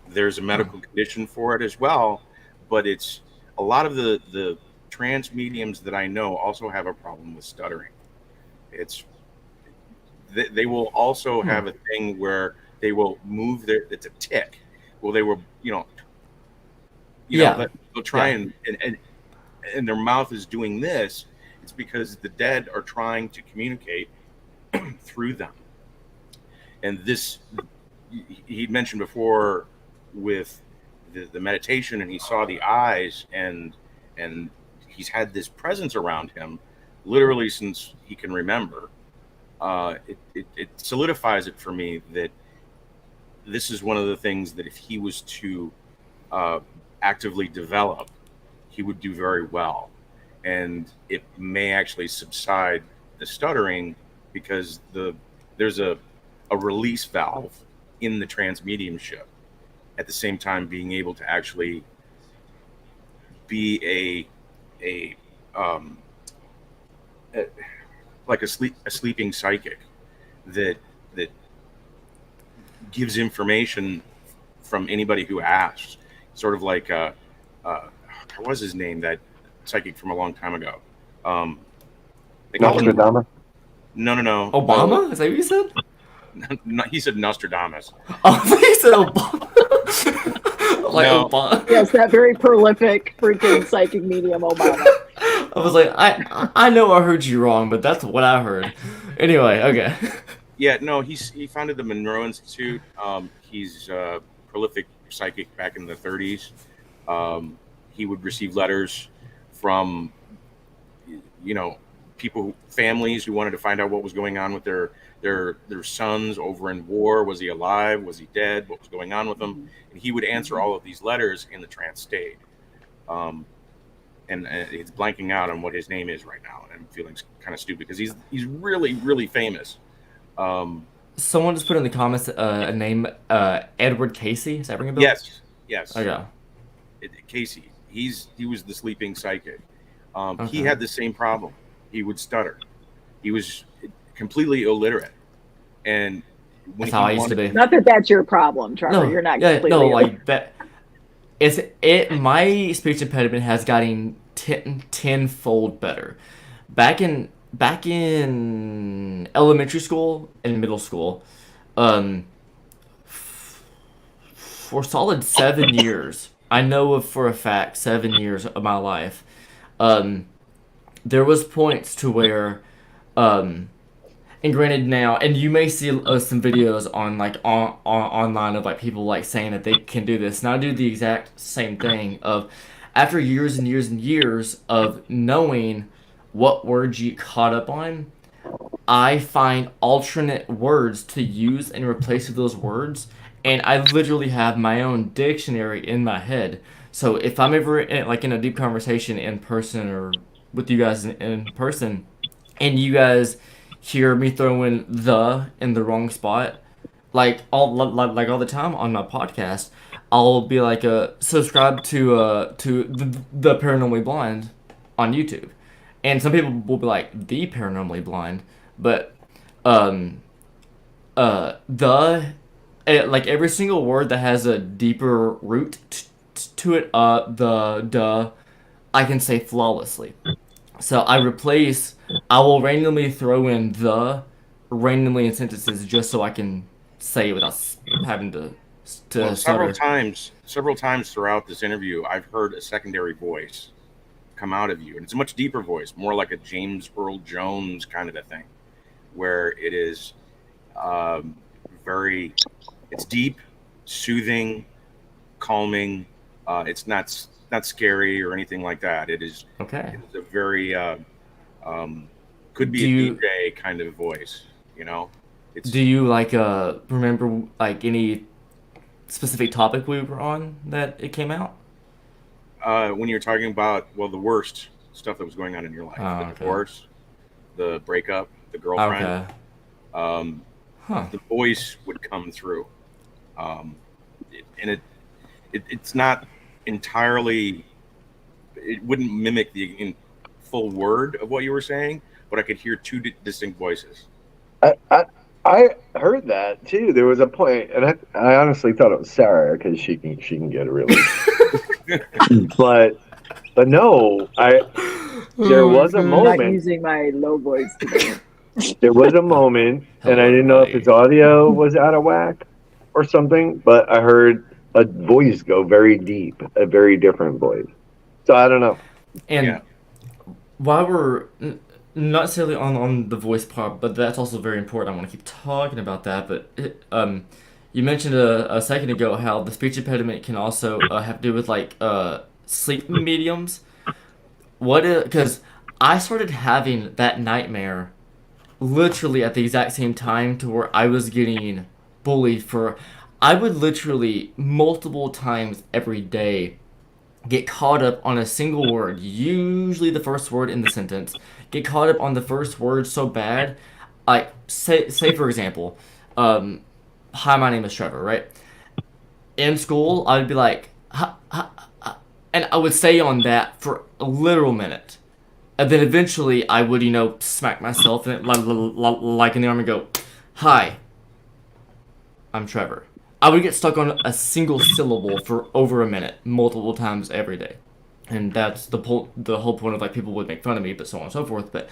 S4: there's a medical condition for it as well, but it's a lot of the trans mediums that I know also have a problem with stuttering. It's they will also have a thing where they will move it's a tick. Well, they will,
S3: Yeah.
S4: they'll try and their mouth is doing this. It's because the dead are trying to communicate through them. And this, he mentioned before with the meditation, and he saw the eyes, and he's had this presence around him literally since he can remember. It solidifies it for me that this is one of the things that if he was to actively develop, he would do very well. And it may actually subside the stuttering because there's a release valve in the trans mediumship, at the same time being able to actually be like a sleeping psychic that gives information from anybody who asks, sort of like what was his name, that psychic from a long time ago? They call him,
S2: Nostradamus?
S4: no.
S3: Obama? Is that what you said?
S4: No, he said Nostradamus.
S3: Oh, he said Obama. Like
S4: No.
S3: Obama.
S1: Yes, that very prolific freaking psychic medium Obama.
S3: I was like, I know I heard you wrong, but that's what I heard. Anyway, okay.
S4: Yeah, no, he founded the Monroe Institute. He's a prolific psychic back in the 30s. He would receive letters from, you know, people, families who wanted to find out what was going on with their sons over in war. Was he alive? Was he dead? What was going on with them? And he would answer all of these letters in the trance state. Um, and it's blanking out on what his name is right now, and I'm feeling kind of stupid because he's really really famous. Um,
S3: Someone just put in the comments a name, Edward Casey. Does that ring a bell?
S4: yes,
S3: Okay.
S4: Casey. He was the sleeping psychic. He
S3: Okay.
S4: had the same problem. He would stutter. He was completely illiterate, and when
S3: That's
S4: he
S3: how I used to
S4: wanted,
S3: be.
S1: Not that that's your problem, Trevor.
S3: No,
S1: You're not
S3: yeah,
S1: completely
S3: no,
S1: ill.
S3: like that. My speech impediment has gotten tenfold better. Back in elementary school and middle school, um, for solid 7 years, I know of for a fact 7 years of my life, um, there was points to where, um, and granted now, and you may see some videos on like online of like people like saying that they can do this, and I do the exact same thing of after years and years and years of knowing what words you caught up on, I find alternate words to use in replace of those words, and I literally have my own dictionary in my head. So if I'm ever in a deep conversation in person or with you guys in person, and you guys hear me throw in the in the wrong spot, like all the time on my podcast, I'll be like, subscribe to the Paranormally Blind on YouTube, and some people will be like the Paranormally Blind, but um the like every single word that has a deeper root to it, the I can say flawlessly. So I will randomly throw in the randomly in sentences just so I can say it without having
S4: well,
S3: to stutter.
S4: several times throughout this interview, I've heard a secondary voice come out of you, and it's a much deeper voice, more like a James Earl Jones kind of a thing, where it is um, very, it's deep, soothing, calming. It's not scary or anything like that.
S3: Okay.
S4: It is a very um, could be
S3: Do
S4: a
S3: you
S4: DJ kind of voice. You know, it's
S3: do you like remember like any specific topic we were on that it came out?
S4: when you're talking about, well, the worst stuff that was going on in your life,
S3: Oh,
S4: the
S3: okay.
S4: divorce, the breakup, the girlfriend.
S3: Okay.
S4: Um,
S3: Huh.
S4: the voice would come through, um, and it's not entirely. It wouldn't mimic the full word of what you were saying, but I could hear two distinct voices.
S2: I, I I heard that too. There was a point, and I honestly thought it was Sarah because she can get a really, but no, there was a
S1: I'm not
S2: moment.
S1: using my low voice today.
S2: There was a moment, and
S3: Hello,
S2: I didn't know if
S3: everybody.
S2: his audio was out of whack or something, but I heard a voice go very deep, a very different voice. So I don't know.
S3: And
S4: Yeah.
S3: while we're not necessarily on the voice part, but that's also very important. I want to keep talking about that. But you mentioned a second ago how the speech impediment can also have to do with like sleep mediums. Because I started having that nightmare literally at the exact same time to where I was getting bullied for. I would literally multiple times every day get caught up on a single word, usually the first word in the sentence, get caught up on the first word so bad, like say for example, hi, my name is Trevor, right? In school, I would be like, ha, ha, ha, and I would stay on that for a literal minute, and then eventually I would, smack myself in it, like in the arm and go, hi, I'm Trevor. I would get stuck on a single syllable for over a minute, multiple times every day, and that's the whole point of like people would make fun of me, but so on and so forth. But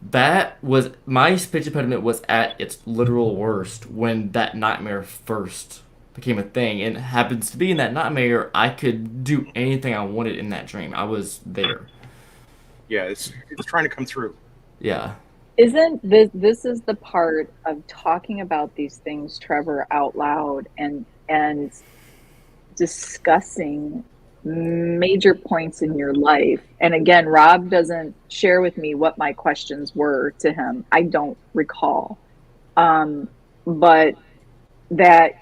S3: that was my speech impediment was at its literal worst when that nightmare first became a thing, and it happens to be in that nightmare I could do anything I wanted in that dream. I was there.
S4: Yeah, it's trying to come through.
S3: Yeah.
S1: Isn't this is the part of talking about these things, Trevor, out loud and discussing major points in your life. And again, Rob doesn't share with me what my questions were to him. I don't recall. But that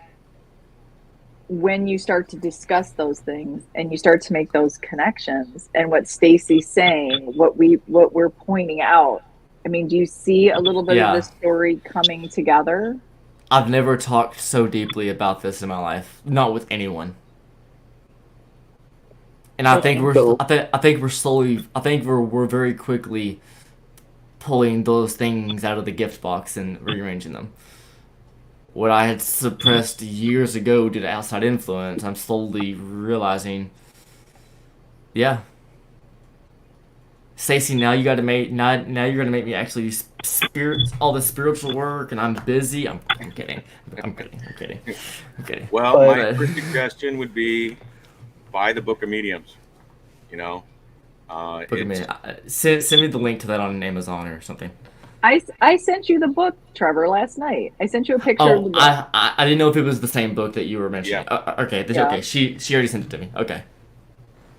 S1: when you start to discuss those things and you start to make those connections and what Stacy's saying, what we're pointing out, I mean, do you see a little bit of
S3: Yeah.
S1: this story coming together?
S3: I've never talked so deeply about this in my life, not with anyone. And I think
S1: Okay.
S2: So
S3: I think we're slowly, I think we're very quickly pulling those things out of the gift box and rearranging them. What I had suppressed years ago due to outside influence, I'm slowly realizing, yeah, Stacey, now you got to make now you're gonna make me actually all the spiritual work, and I'm busy. I'm kidding. I'm kidding. I'm kidding. I'm kidding.
S4: Well,
S2: But-
S4: my first suggestion would be buy the Book of Mediums. You know,
S3: Book a minute. Send me the link to that on Amazon or something.
S1: I sent you the book, Trevor, last night. I sent you a picture of the
S3: Oh,
S1: book.
S3: I didn't know if it was the same book that you were mentioning.
S4: Yeah.
S3: Okay,
S1: Yeah.
S3: okay. She already sent it to me. Okay,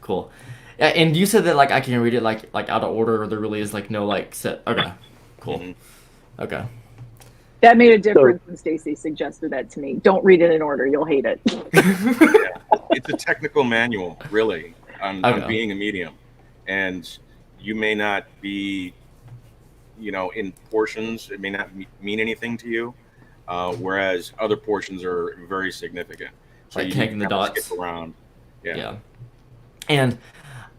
S3: cool. Yeah, and you said that like I can read it like out of order, or there really is like no like set. Okay, cool.
S4: Mm-hmm.
S3: Okay.
S1: That made a difference when Stacy suggested that to me. Don't read it in order; you'll hate it.
S4: It's a technical manual, really, on being a medium, and you may not be, in portions. It may not mean anything to you, whereas other portions are very significant. So
S3: Like
S4: you
S3: connecting the
S4: have to
S3: dots.
S4: skip around.
S3: Yeah. And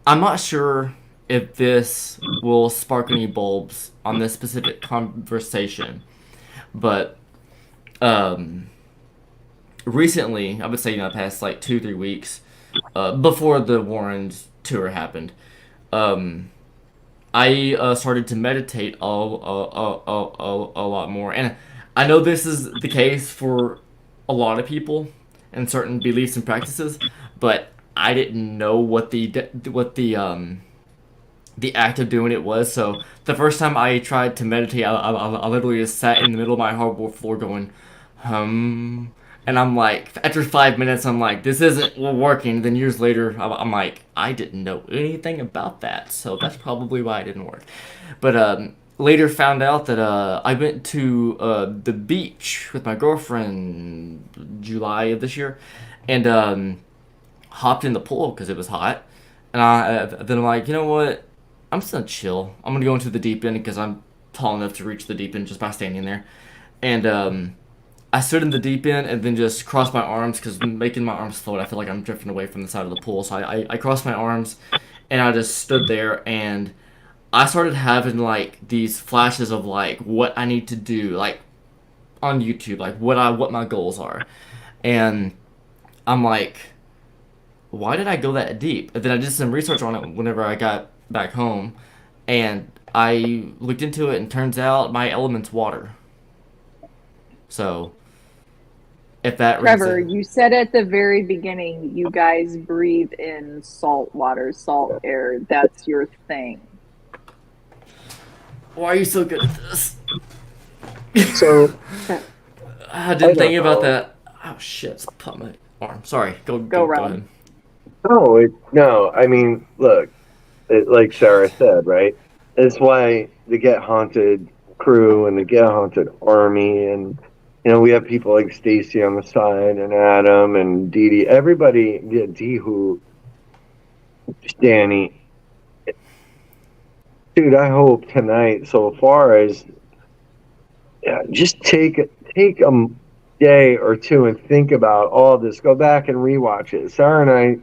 S3: I'm not sure if this will spark any bulbs on this specific conversation, but recently, I would say the past like 2-3 weeks, before the Warrens tour happened, I started to meditate a lot more, and I know this is the case for a lot of people and certain beliefs and practices, but I didn't know what the act of doing it was. So the first time I tried to meditate, I literally just sat in the middle of my hardwood floor going, and I'm like, after 5 minutes, I'm like, this isn't working. Then years later, I'm like, I didn't know anything about that, so that's probably why it didn't work. But later found out that I went to the beach with my girlfriend July of this year, and hopped in the pool because it was hot. And then I'm like, you know what? I'm just gonna chill. I'm gonna go into the deep end because I'm tall enough to reach the deep end just by standing there. And I stood in the deep end and then just crossed my arms because making my arms float, I feel like I'm drifting away from the side of the pool. So I crossed my arms and I just stood there, and I started having like these flashes of like what I need to do, like on YouTube, like what my goals are. And I'm like, why did I go that deep? And then I did some research on it whenever I got back home, and I looked into it, and turns out my element's water. So, if that
S1: Trevor,
S3: rings
S1: you said at the very beginning you guys breathe in salt water, salt air. That's your thing.
S3: why are you so good at this?
S2: So
S3: I didn't
S2: I
S3: think
S2: don't
S3: about
S2: know.
S3: that. Oh shit! It's put my arm. Sorry. Go
S1: Rob.
S3: ahead.
S2: no, I mean, look, like Sarah said, right? It's why the Get Haunted crew and the Get Haunted Army, and we have people like Stacy on the side, and Adam and Dee Dee, everybody, Dee who, Danny. Dude, I hope tonight, so far as just take a day or two and think about all this. Go back and rewatch it. Sarah and I,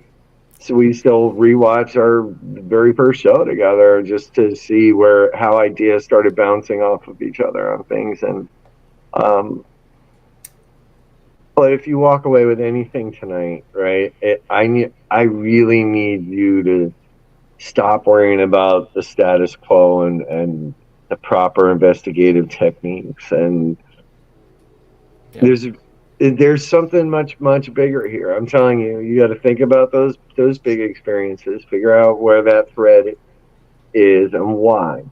S2: so we still rewatch our very first show together just to see how ideas started bouncing off of each other on things. And but if you walk away with anything tonight, right? I really need you to stop worrying about the status quo and the proper investigative techniques. And there's something much bigger here. I'm telling you, you got to think about those big experiences, figure out where that thread is and why.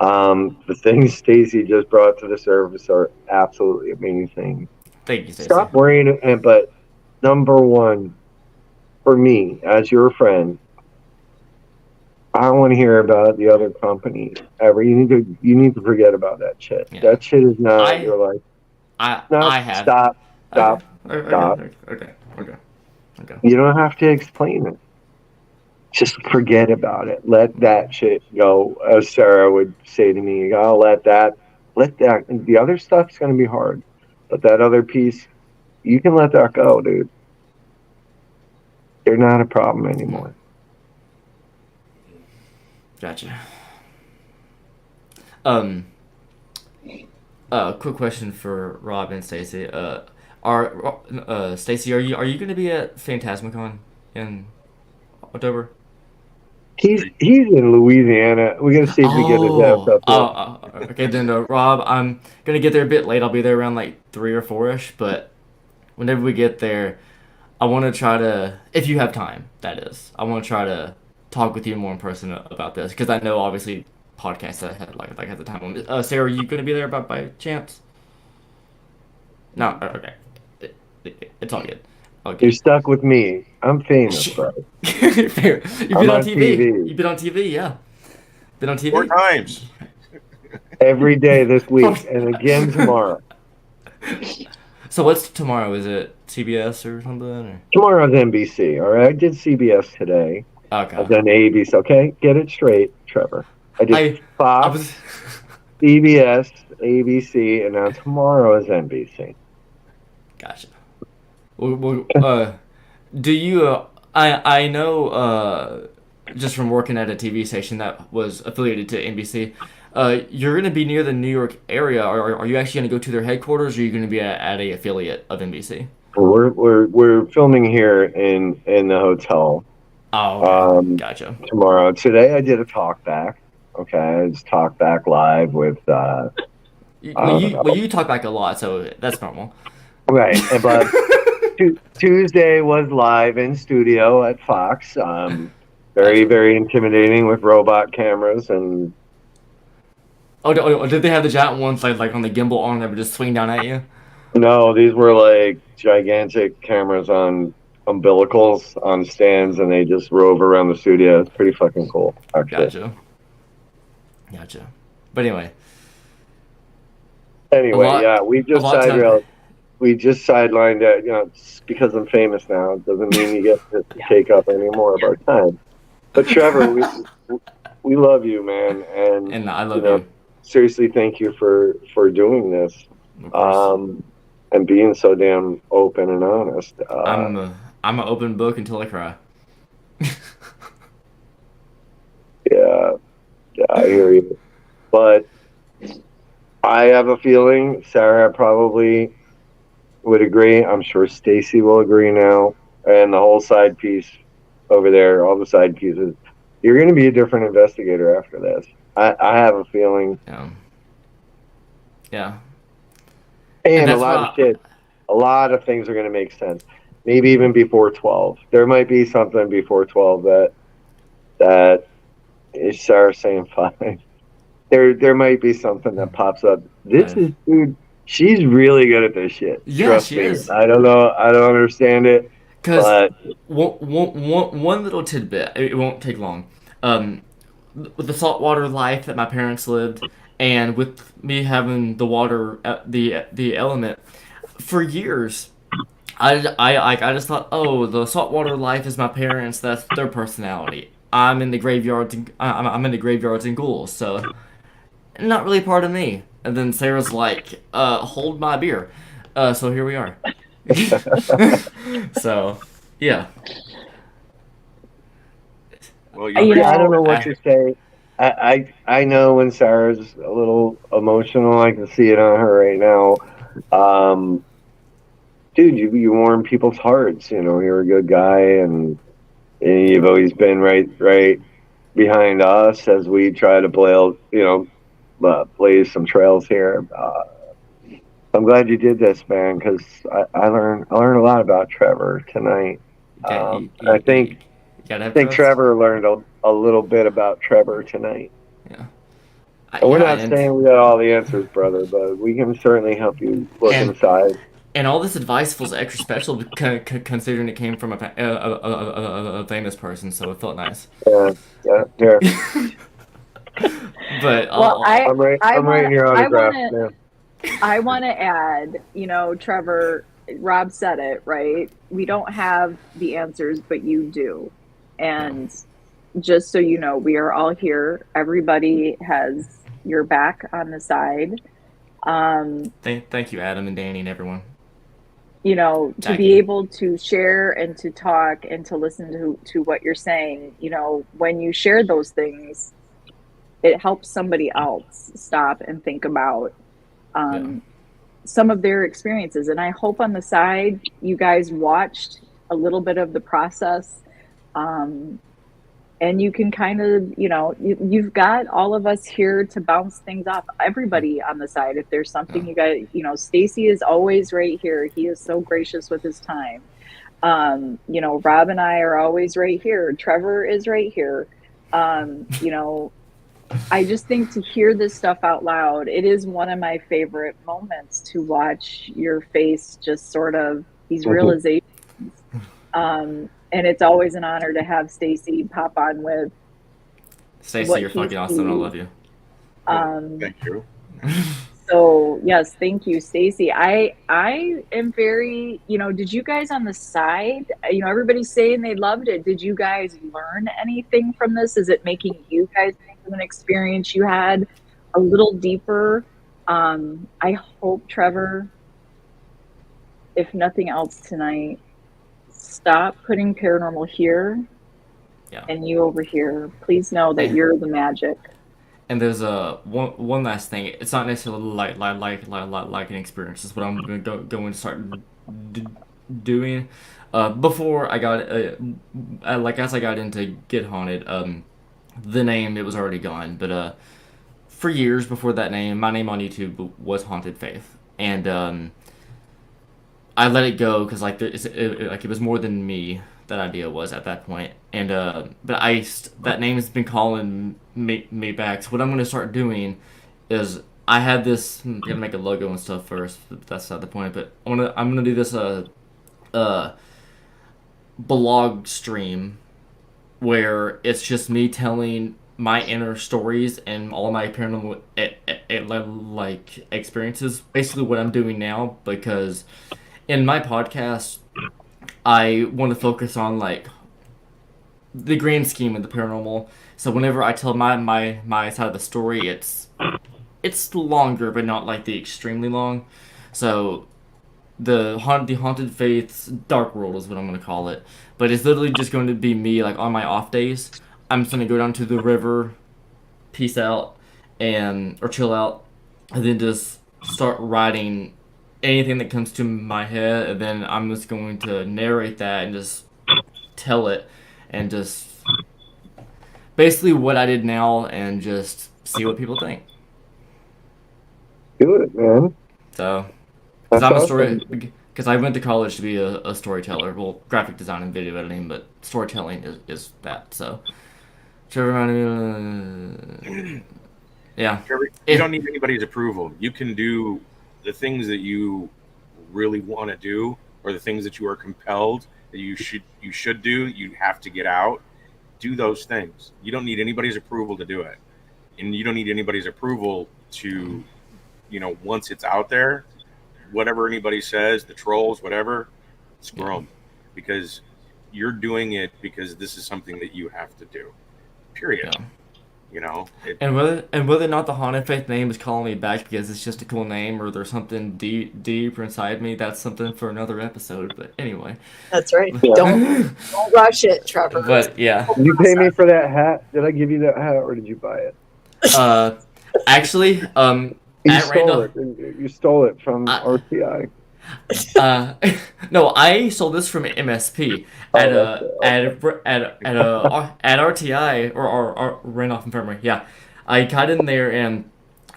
S2: The things Stacy just brought to the surface are absolutely amazing.
S3: Thank you, Stacey.
S2: Stop worrying, but number one, for me, as your friend, I don't want to hear about the other companies ever. You need to forget about that shit.
S3: Yeah.
S2: That shit is not
S3: I
S2: your life. No,
S3: I have.
S2: stop,
S3: Okay.
S2: stop.
S3: Okay.
S2: You don't have to explain it. Just forget about it. Let that shit go. As Sarah would say to me, you gotta let that. The other stuff's gonna be hard, but that other piece, you can let that go, dude. They're not a problem anymore.
S3: Gotcha. Quick question for Rob and Stacy. Stacy, are you going to be at Phantasmicon in October?
S2: He's in Louisiana. We gotta see if we get his ass up there.
S3: Okay. Then Rob, I'm gonna get there a bit late. I'll be there around like 3 or 4ish. But whenever we get there, I want to try to, if you have time, that is, I want to try to talk with you more in person about this because I know obviously podcasts that had like at the time limit. Sarah, are you gonna be there by chance? No. Okay. It's all good. Okay.
S2: You're stuck with me. I'm famous, bro.
S3: Fair. You've been on TV. You've been on TV, yeah. Been on TV
S4: 4 times.
S2: Every day this week and again tomorrow.
S3: So what's tomorrow? Is it CBS or something? Or?
S2: Tomorrow's NBC. All right, I did CBS today.
S3: Okay.
S2: I've done ABC. Okay, get it straight, Trevor. I did Fox, CBS, ABC, and now tomorrow is NBC.
S3: Gotcha. Well, do you? I know just from working at a TV station that was affiliated to NBC. You're going to be near the New York area. Are you actually going to go to their headquarters, or are you going to be at a affiliate of NBC?
S2: We're filming here in the hotel.
S3: Oh, okay. Gotcha.
S2: Tomorrow. Today I did a talk back. Okay, it's talk back live with.
S3: You talk back a lot, so that's normal.
S2: Right, but Tuesday was live in studio at Fox. Very intimidating with robot cameras and.
S3: Oh, did they have the giant ones like on the gimbal arm that would just swing down at you?
S2: No, these were like gigantic cameras on umbilicals on stands, and they just rove around the studio. It's pretty fucking cool, actually.
S3: Gotcha. But anyway,
S2: yeah, we just sidelined it. You know, because I'm famous now, it doesn't mean you get to take up any more of our time. But Trevor, we love you, man,
S3: and I love you.
S2: Seriously, thank you for doing this, and being so damn open and honest.
S3: I'm an open book until I cry.
S2: Yeah, I hear you. But I have a feeling Sarah probably would agree. I'm sure Stacy will agree now, and the whole side piece over there, all the side pieces. You're going to be a different investigator after this. I have a feeling.
S3: Yeah.
S2: And a lot of things are going to make sense. Maybe even before 12. There might be something before 12 that is Sarah saying 5. There might be something that pops up. Dude, she's really good at this shit.
S3: Yeah,
S2: Trust
S3: she
S2: me.
S3: is.
S2: I don't know. I don't understand it.
S3: Because one little tidbit, it won't take long. With the saltwater life that my parents lived, and with me having the water, the element, for years, I just thought, oh, the saltwater life is my parents. That's their personality. I'm in the graveyards. I'm in the graveyards and ghouls. So, not really part of me. And then Sarah's like, hold my beer. So here we are. So, yeah.
S4: Well,
S2: I don't know what to say. I know when Sarah's a little emotional. I can see it on her right now. Dude, you warm people's hearts. You know, you're a good guy, and you've always been right behind us as we try to blaze some trails here. I'm glad you did this, man, because I learned a lot about Trevor tonight. I think
S3: gotta have
S2: I think
S3: trust.
S2: Trevor learned a little bit about Trevor tonight.
S3: Yeah.
S2: And we're
S3: Yeah,
S2: not saying we got all the answers, brother, but we can certainly help you look
S3: And-
S2: inside.
S3: and all this advice feels extra special considering it came from a famous person, so it felt nice.
S2: Yeah, here.
S3: But
S1: Well,
S2: I'm writing your autograph now.
S1: I want to add, Trevor, Rob said it, right? We don't have the answers, but you do. And just so you know, we are all here. Everybody has your back on the side.
S3: thank you, Adam and Danny and everyone.
S1: To
S3: Thank
S1: be
S3: you.
S1: able to share and to talk and to listen to what you're saying, when you share those things, it helps somebody else stop and think about some of their experiences. And I hope on the side you guys watched a little bit of the process, and you can kind of, you've got all of us here to bounce things off everybody on the side. If there's something you guys, Stacy is always right here. He is so gracious with his time. Rob and I are always right here. Trevor is right here. I just think to hear this stuff out loud, it is one of my favorite moments to watch your face just sort of these realizations. And it's always an honor to have Stacy pop on with.
S3: Stacey, you're fucking awesome. I love you.
S4: Thank you.
S1: So yes, thank you, Stacy. I am very, did you guys on the side, everybody's saying they loved it. Did you guys learn anything from this? Is it making you guys think of an experience you had a little deeper? I hope, Trevor, if nothing else tonight, stop putting paranormal here and you over here. Please know that you're the magic.
S3: And there's one last thing. It's not necessarily like an experience. It's what I'm going to start doing. Before I got as I got into Get Haunted, the name, it was already gone. But for years before that name, my name on YouTube was Haunted Faith, and I let it go because it was more than me. That idea was at that point, and but that name has been calling me back. So what I'm going to start doing is I had this. I'm gonna make a logo and stuff first. But that's not the point. But I'm gonna do this blog stream where it's just me telling my inner stories and all my paranormal experiences. Basically, what I'm doing now, because in my podcast, I want to focus on the grand scheme of the paranormal. So whenever I tell my side of the story, it's longer, but not like the extremely long. So the Haunted Faith's Dark World is what I'm going to call it. But it's literally just going to be me on my off days. I'm just going to go down to the river, peace out, or chill out, and then just start writing anything that comes to my head, and then I'm just going to narrate that and just tell it, and just basically what I did now, and just see what people think.
S2: Do it, man.
S3: So, because I went to college to be a storyteller, well, graphic design and video editing, but storytelling is that. So, yeah.
S4: Trevor, you don't need anybody's approval. You can do the things that you really want to do, or the things that you are compelled that you should do. You have to get out. Do those things. You don't need anybody's approval to do it, and you don't need anybody's approval to, once it's out there, whatever anybody says, the trolls, whatever, screw them, because you're doing it because this is something that you have to do. Period.
S3: Yeah.
S4: And
S3: whether or not the Haunted Faith name is calling me back because it's just a cool name, or there's something deeper inside me, that's something for another episode. But anyway,
S5: that's right. Don't rush it, Trevor.
S3: But yeah,
S2: did you pay me for that hat? Did I give you that hat, or did you buy it?
S3: Actually,
S2: you stole it from RTI.
S3: No, I sold this from MSP at RTI or Randolph Infirmary. Yeah, I got in there and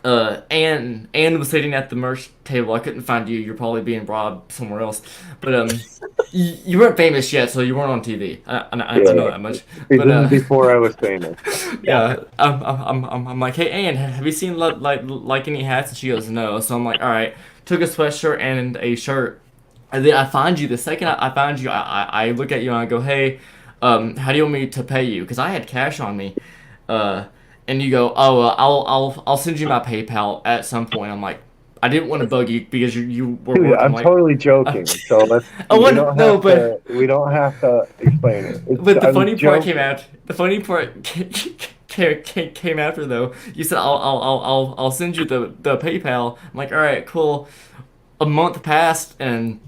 S3: Anne was sitting at the merch table. I couldn't find you. You're probably being robbed somewhere else. But you weren't famous yet, so you weren't on TV. I know that much.
S2: This
S3: But
S2: is before I was famous.
S3: yeah, I'm like, hey Anne, have you seen like any hats? And she goes, no. So I'm like, all right. Took a sweatshirt and a shirt, and then I find you. The second I find you, I look at you and I go, hey, how do you want me to pay you? Because I had cash on me. And you go, oh, I'll send you my PayPal at some point. I'm like, I didn't want to bug you because you were
S2: Dude,
S3: working.
S2: I'm
S3: Like,
S2: totally joking. So let's.
S3: oh,
S2: we
S3: what?
S2: don't
S3: No,
S2: have to. We don't have to explain it.
S3: but the
S2: I'm
S3: funny part came
S2: joking.
S3: out. The funny part came after though. You said I'll send you the PayPal. I'm like, all right, cool. A month passed and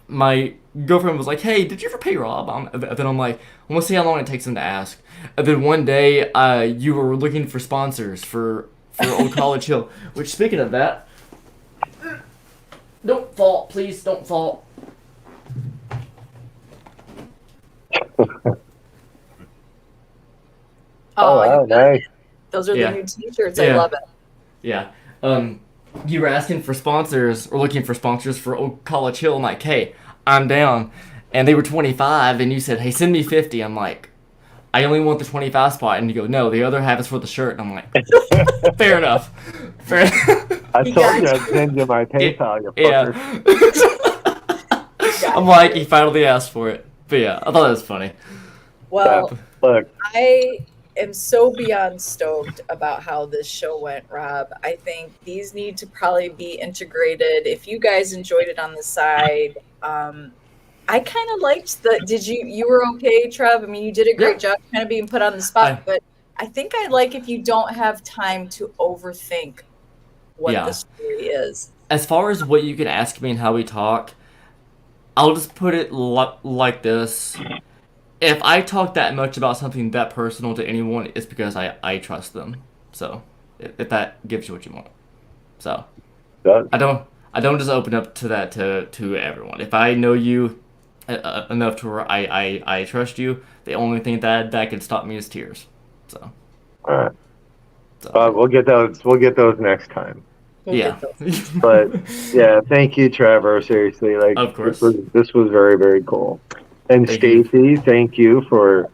S3: my girlfriend was like, "Hey, did you ever pay Rob?" And then I'm like, "I'm gonna see how long it takes him to ask." And then one day, you were looking for sponsors for Old College Hill. Which, speaking of that, don't fall, please, don't fall.
S5: Oh,
S2: wow,
S5: you got
S2: nice.
S5: it. Those are
S3: Yeah.
S5: the new t-shirts.
S3: Yeah.
S5: I love it.
S3: Yeah. You were asking for sponsors or looking for sponsors for Old College Hill. I'm like, "Hey, I'm down," and they were 25, and you said, "Hey, send me 50." I'm like, I only want the 25 spot. And you go, no, the other half is for the shirt. And I'm like, fair enough. Fair
S2: I
S5: We
S2: told
S5: got
S2: you I'd send you my PayPal, you
S3: yeah.
S2: fucker.
S3: I'm like, he finally asked for it. But yeah, I thought that was funny.
S5: Well,
S2: Look,
S5: I am so beyond stoked about how this show went, Rob. I think these need to probably be integrated. If you guys enjoyed it on the side, I kind of liked you were okay, Trev? I mean, you did a great job kind of being put on the spot, but I think I like if you don't have time to overthink what the story is.
S3: As far as what you can ask me and how we talk, I'll just put it like this. If I talk that much about something that personal to anyone, it's because I trust them. So, if that gives you what you want. So, I don't just open up to that to everyone. If I know you enough to where I trust you, the only thing that can stop me is tears. So,
S2: all right.
S3: So.
S2: We'll get those next time.
S3: Yeah.
S2: But yeah, thank you, Trevor. Seriously, like,
S3: of course,
S2: this was very, very cool. And
S3: Thank
S2: Stacy, thank you for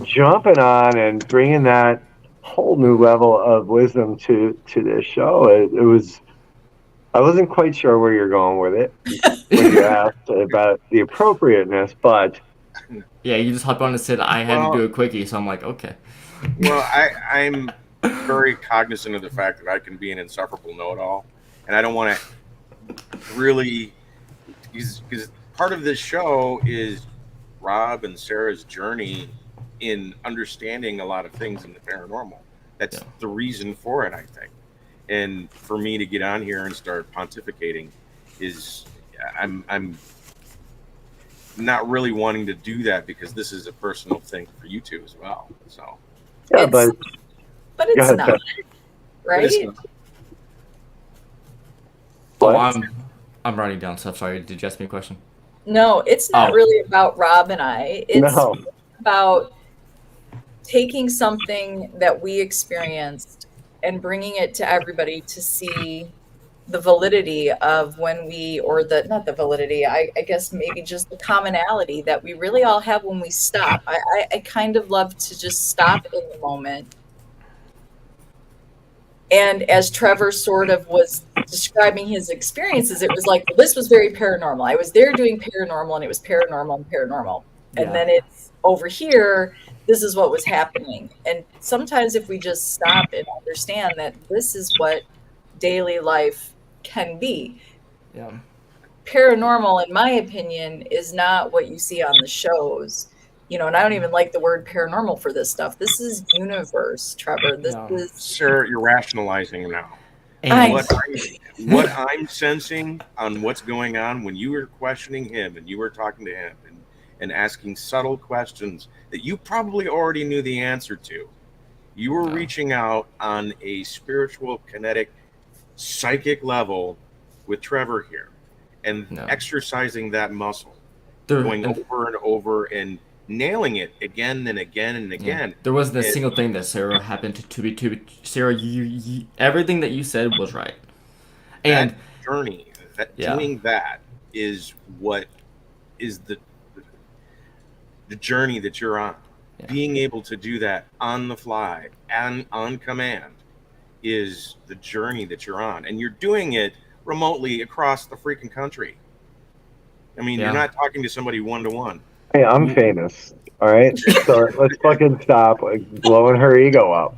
S2: jumping on and bringing that whole new level of wisdom to this show. It was. I wasn't quite sure where you're going with it when you asked about the appropriateness, but
S3: yeah, you just hopped on and said I had to do a quickie, so I'm like, okay.
S4: Well, I'm very cognizant of the fact that I can be an insufferable know-it-all, and I don't want to really, because part of this show is Rob and Sarah's journey in understanding a lot of things in the paranormal. That's the reason for it, I think. And for me to get on here and start pontificating is, I'm not really wanting to do that because this is a personal thing for you two as well. So
S2: yeah,
S5: but it's
S2: ahead,
S5: not, right?
S3: Oh, I'm writing down stuff. Sorry, did you ask me a question?
S5: No, it's not really about Rob and I. It's about taking something that we experienced and bringing it to everybody to see the validity of when we, or the, not the validity, I guess maybe just the commonality that we really all have when we stop. I kind of love to just stop in the moment. And as Trevor sort of was describing his experiences, it was like, well, this was very paranormal. I was there doing paranormal, and it was paranormal and paranormal. And then it's over here, this is what was happening. And sometimes if we just stop and understand that this is what daily life can be.
S3: Yeah.
S5: Paranormal, in my opinion, is not what you see on the shows. You know, and I don't even like the word paranormal for this stuff. This is universe, Trevor. This is...
S4: Sir, you're rationalizing now. What I'm sensing on what's going on when you were questioning him and you were talking to him and asking subtle questions that you probably already knew the answer to. You were reaching out on a spiritual, kinetic, psychic level with Trevor here and exercising that muscle, going over and over and nailing it again and again and
S3: Yeah.
S4: again.
S3: There wasn't a
S4: And
S3: single thing that Sarah happened to be Sarah. Everything that you said was right, and
S4: that journey, that
S3: yeah,
S4: doing that is what is the journey that you're on.
S3: Yeah.
S4: Being able to do that on the fly and on command is the journey that you're on, and you're doing it remotely across the freaking country. I mean,
S3: Yeah.
S4: you're not talking to somebody one to one.
S2: Hey, I'm famous. All right, so let's fucking stop like blowing her ego up.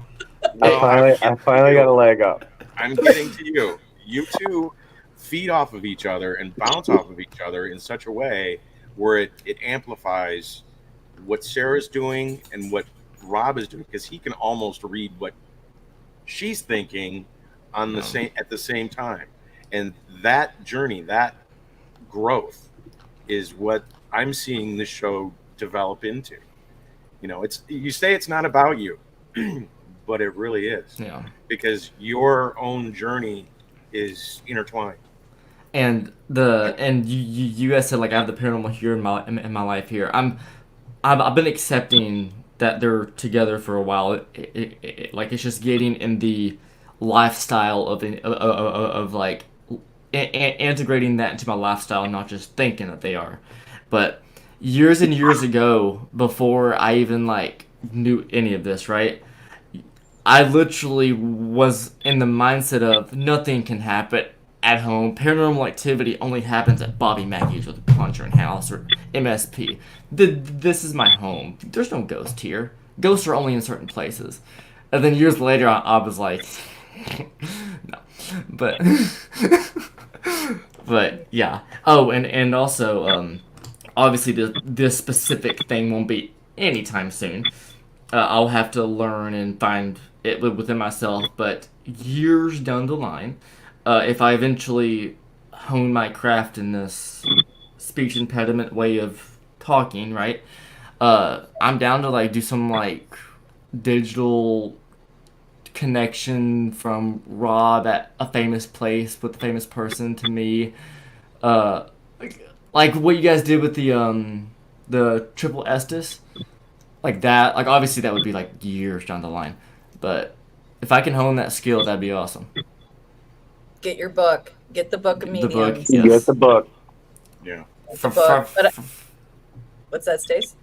S4: No,
S2: I finally got a leg up.
S4: I'm getting to you. You two feed off of each other and bounce off of each other in such a way where it amplifies what Sarah's doing and what Rob is doing, because he can almost read what she's thinking on the same at the same time. And that journey, that growth is what I'm seeing this show develop into. You know, it's you say it's not about you, but it really is.
S3: Yeah.
S4: Because your own journey is intertwined.
S3: And you guys said like I have the paranormal here in my life here. I've been accepting that they're together for a while. Like it's just getting in the lifestyle of like integrating that into my lifestyle, not just thinking that they are. But years and years ago, before I even like knew any of this, right? I literally was in the mindset of nothing can happen at home. Paranormal activity only happens at Bobby Mackey's or the Conjuring House or MSP. This is my home. There's no ghost here. Ghosts are only in certain places. And then years later, I was like, no. But, but yeah. Oh, and also, obviously, this specific thing won't be anytime soon. I'll have to learn and find it within myself, but years down the line, if I eventually hone my craft in this speech impediment way of talking, right? I'm down to like do some like digital connection from Rob at a famous place with a famous person to me. Uh, like what you guys did with the triple Estes. Like that, like obviously that would be like years down the line, but if I can hone that skill, that'd be awesome.
S5: Get your book. Get the book of
S3: The book,
S5: mediums.
S2: You
S3: yes.
S2: get the book.
S4: Yeah.
S5: Get the book. But what's that, Stace?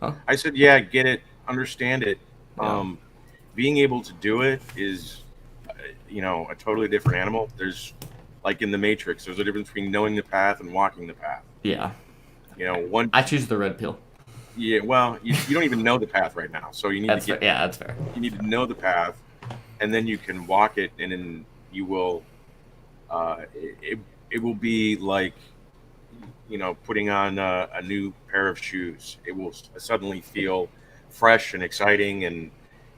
S4: I said, yeah, get it, understand it.
S3: Yeah.
S4: Being able to do it is, a totally different animal. There's, like in the Matrix, there's a difference between knowing the path and walking the path.
S3: Yeah.
S4: I
S3: choose the red pill.
S4: Yeah, well, you don't even know the path right now, so you need
S3: That's
S4: to get.
S3: fair. Yeah, that's fair.
S4: You need to know the path, and then you can walk it, and then you will. It will be like, putting on a new pair of shoes. It will suddenly feel fresh and exciting, and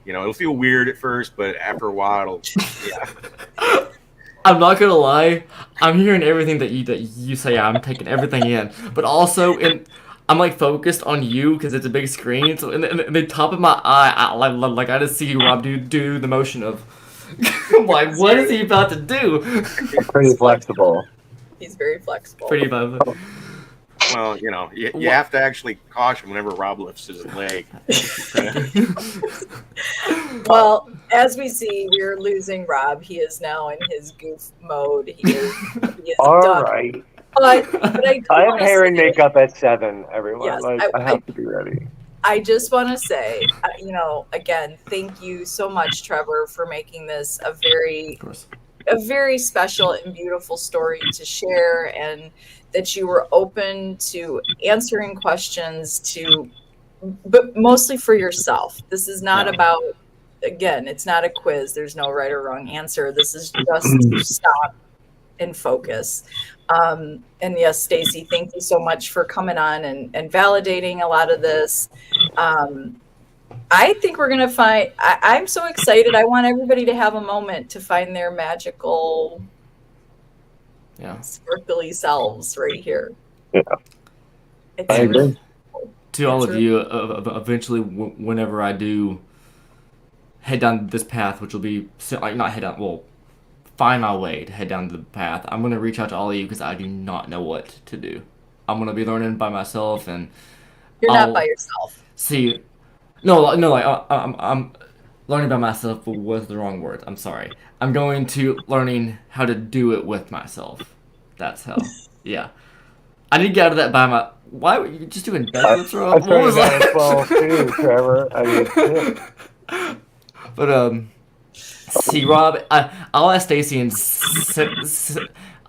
S4: it'll feel weird at first, but after a while, yeah.
S3: I'm not gonna lie. I'm hearing everything that you say. I'm taking everything in, but also I'm like focused on you because it's a big screen. So in the top of my eye, I just see Rob do the motion of. I'm like, what is he about to do?
S2: He's pretty flexible.
S5: He's very flexible.
S3: Pretty bad.
S4: Well, you have to actually caution whenever Rob lifts his leg.
S5: Well, as we see, we're losing Rob. He is now in his goof mode. He is
S2: All
S5: done.
S2: right.
S5: But
S2: I have hair and makeup at 7, everyone.
S5: Yes,
S2: I have to be ready.
S5: I just want to say, again, thank you so much, Trevor, for making this a very special and beautiful story to share, and that you were open to answering questions but mostly for yourself. This is not about, again, it's not a quiz. There's no right or wrong answer. This is just to stop and focus. And yes, Stacy, thank you so much for coming on and validating a lot of this. I think we're going to find, I'm so excited. I want everybody to have a moment to find their magical, sparkly selves right here.
S2: Yeah. I agree.
S3: To all of you, eventually, whenever I do head down this path, which will be, like, not head down, well, find my way to head down the path, I'm going to reach out to all of you because I do not know what to do. I'm going to be learning by myself, and
S5: You're not by yourself.
S3: See, no, like I'm learning by myself was the wrong word. I'm sorry. I'm going to learning how to do it with myself. That's how. Yeah. I didn't get out of that by my. Why were you just doing backflips, Rob?
S2: I started out at 12 too, Trevor. I mean, shit.
S3: But see, Rob, I'll ask Stacy and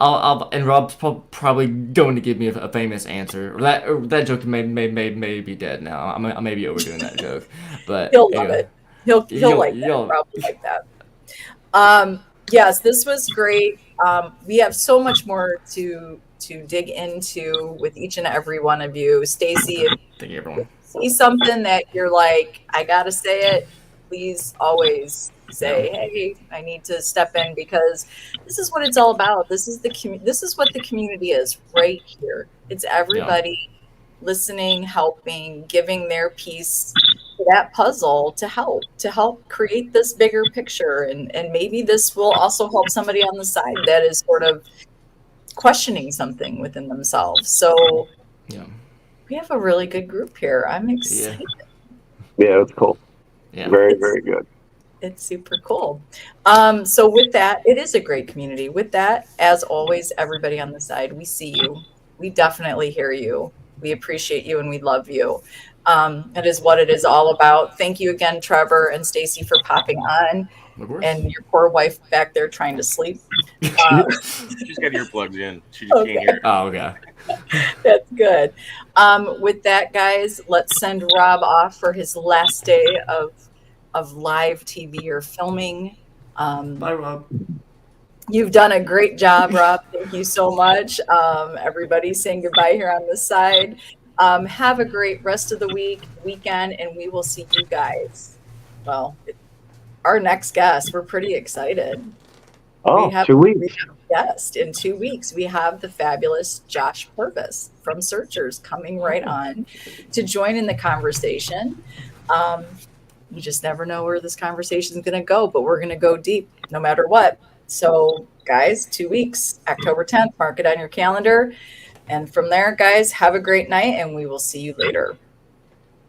S3: and Rob's probably going to give me a famous answer. That joke may be dead now. I may be overdoing that joke, but
S5: He'll love it. He'll like that. Probably like that. Yes, this was great. We have so much more to dig into with each and every one of you. Stacy,
S3: thank you, everyone.
S5: See something that you're like, I gotta say it, please always say, hey, I need to step in, because this is what it's all about. This is what the community is right here. It's everybody listening, helping, giving their piece to that puzzle to help create this bigger picture. And maybe this will also help somebody on the side that is sort of questioning something within themselves. So we have a really good group here. I'm excited.
S2: Yeah, it's cool.
S3: Yeah.
S2: Very, very good.
S5: It's super cool. So with that, it is a great community. With that, as always, everybody on the side, we see you. We definitely hear you. We appreciate you and we love you. It is what it is all about. Thank you again, Trevor and Stacy, for popping on. And your poor wife back there trying to sleep.
S4: She's got earplugs in. She just can't hear.
S3: Oh, okay.
S5: That's good. With that, guys, let's send Rob off for his last day of live TV or filming.
S3: Bye, Rob.
S5: You've done a great job, Rob. Thank you so much. Everybody's saying goodbye here on the side. Have a great rest of the weekend, and we will see you guys. Well, our next guest, we're pretty excited.
S2: Oh, 2 weeks.
S5: We have a guest in 2 weeks. We have the fabulous Josh Purvis from Searchers coming right on to join in the conversation. You just never know where this conversation is going to go, but we're going to go deep no matter what. So, guys, 2 weeks, October 10th, mark it on your calendar. And from there, guys, have a great night, and we will see you later.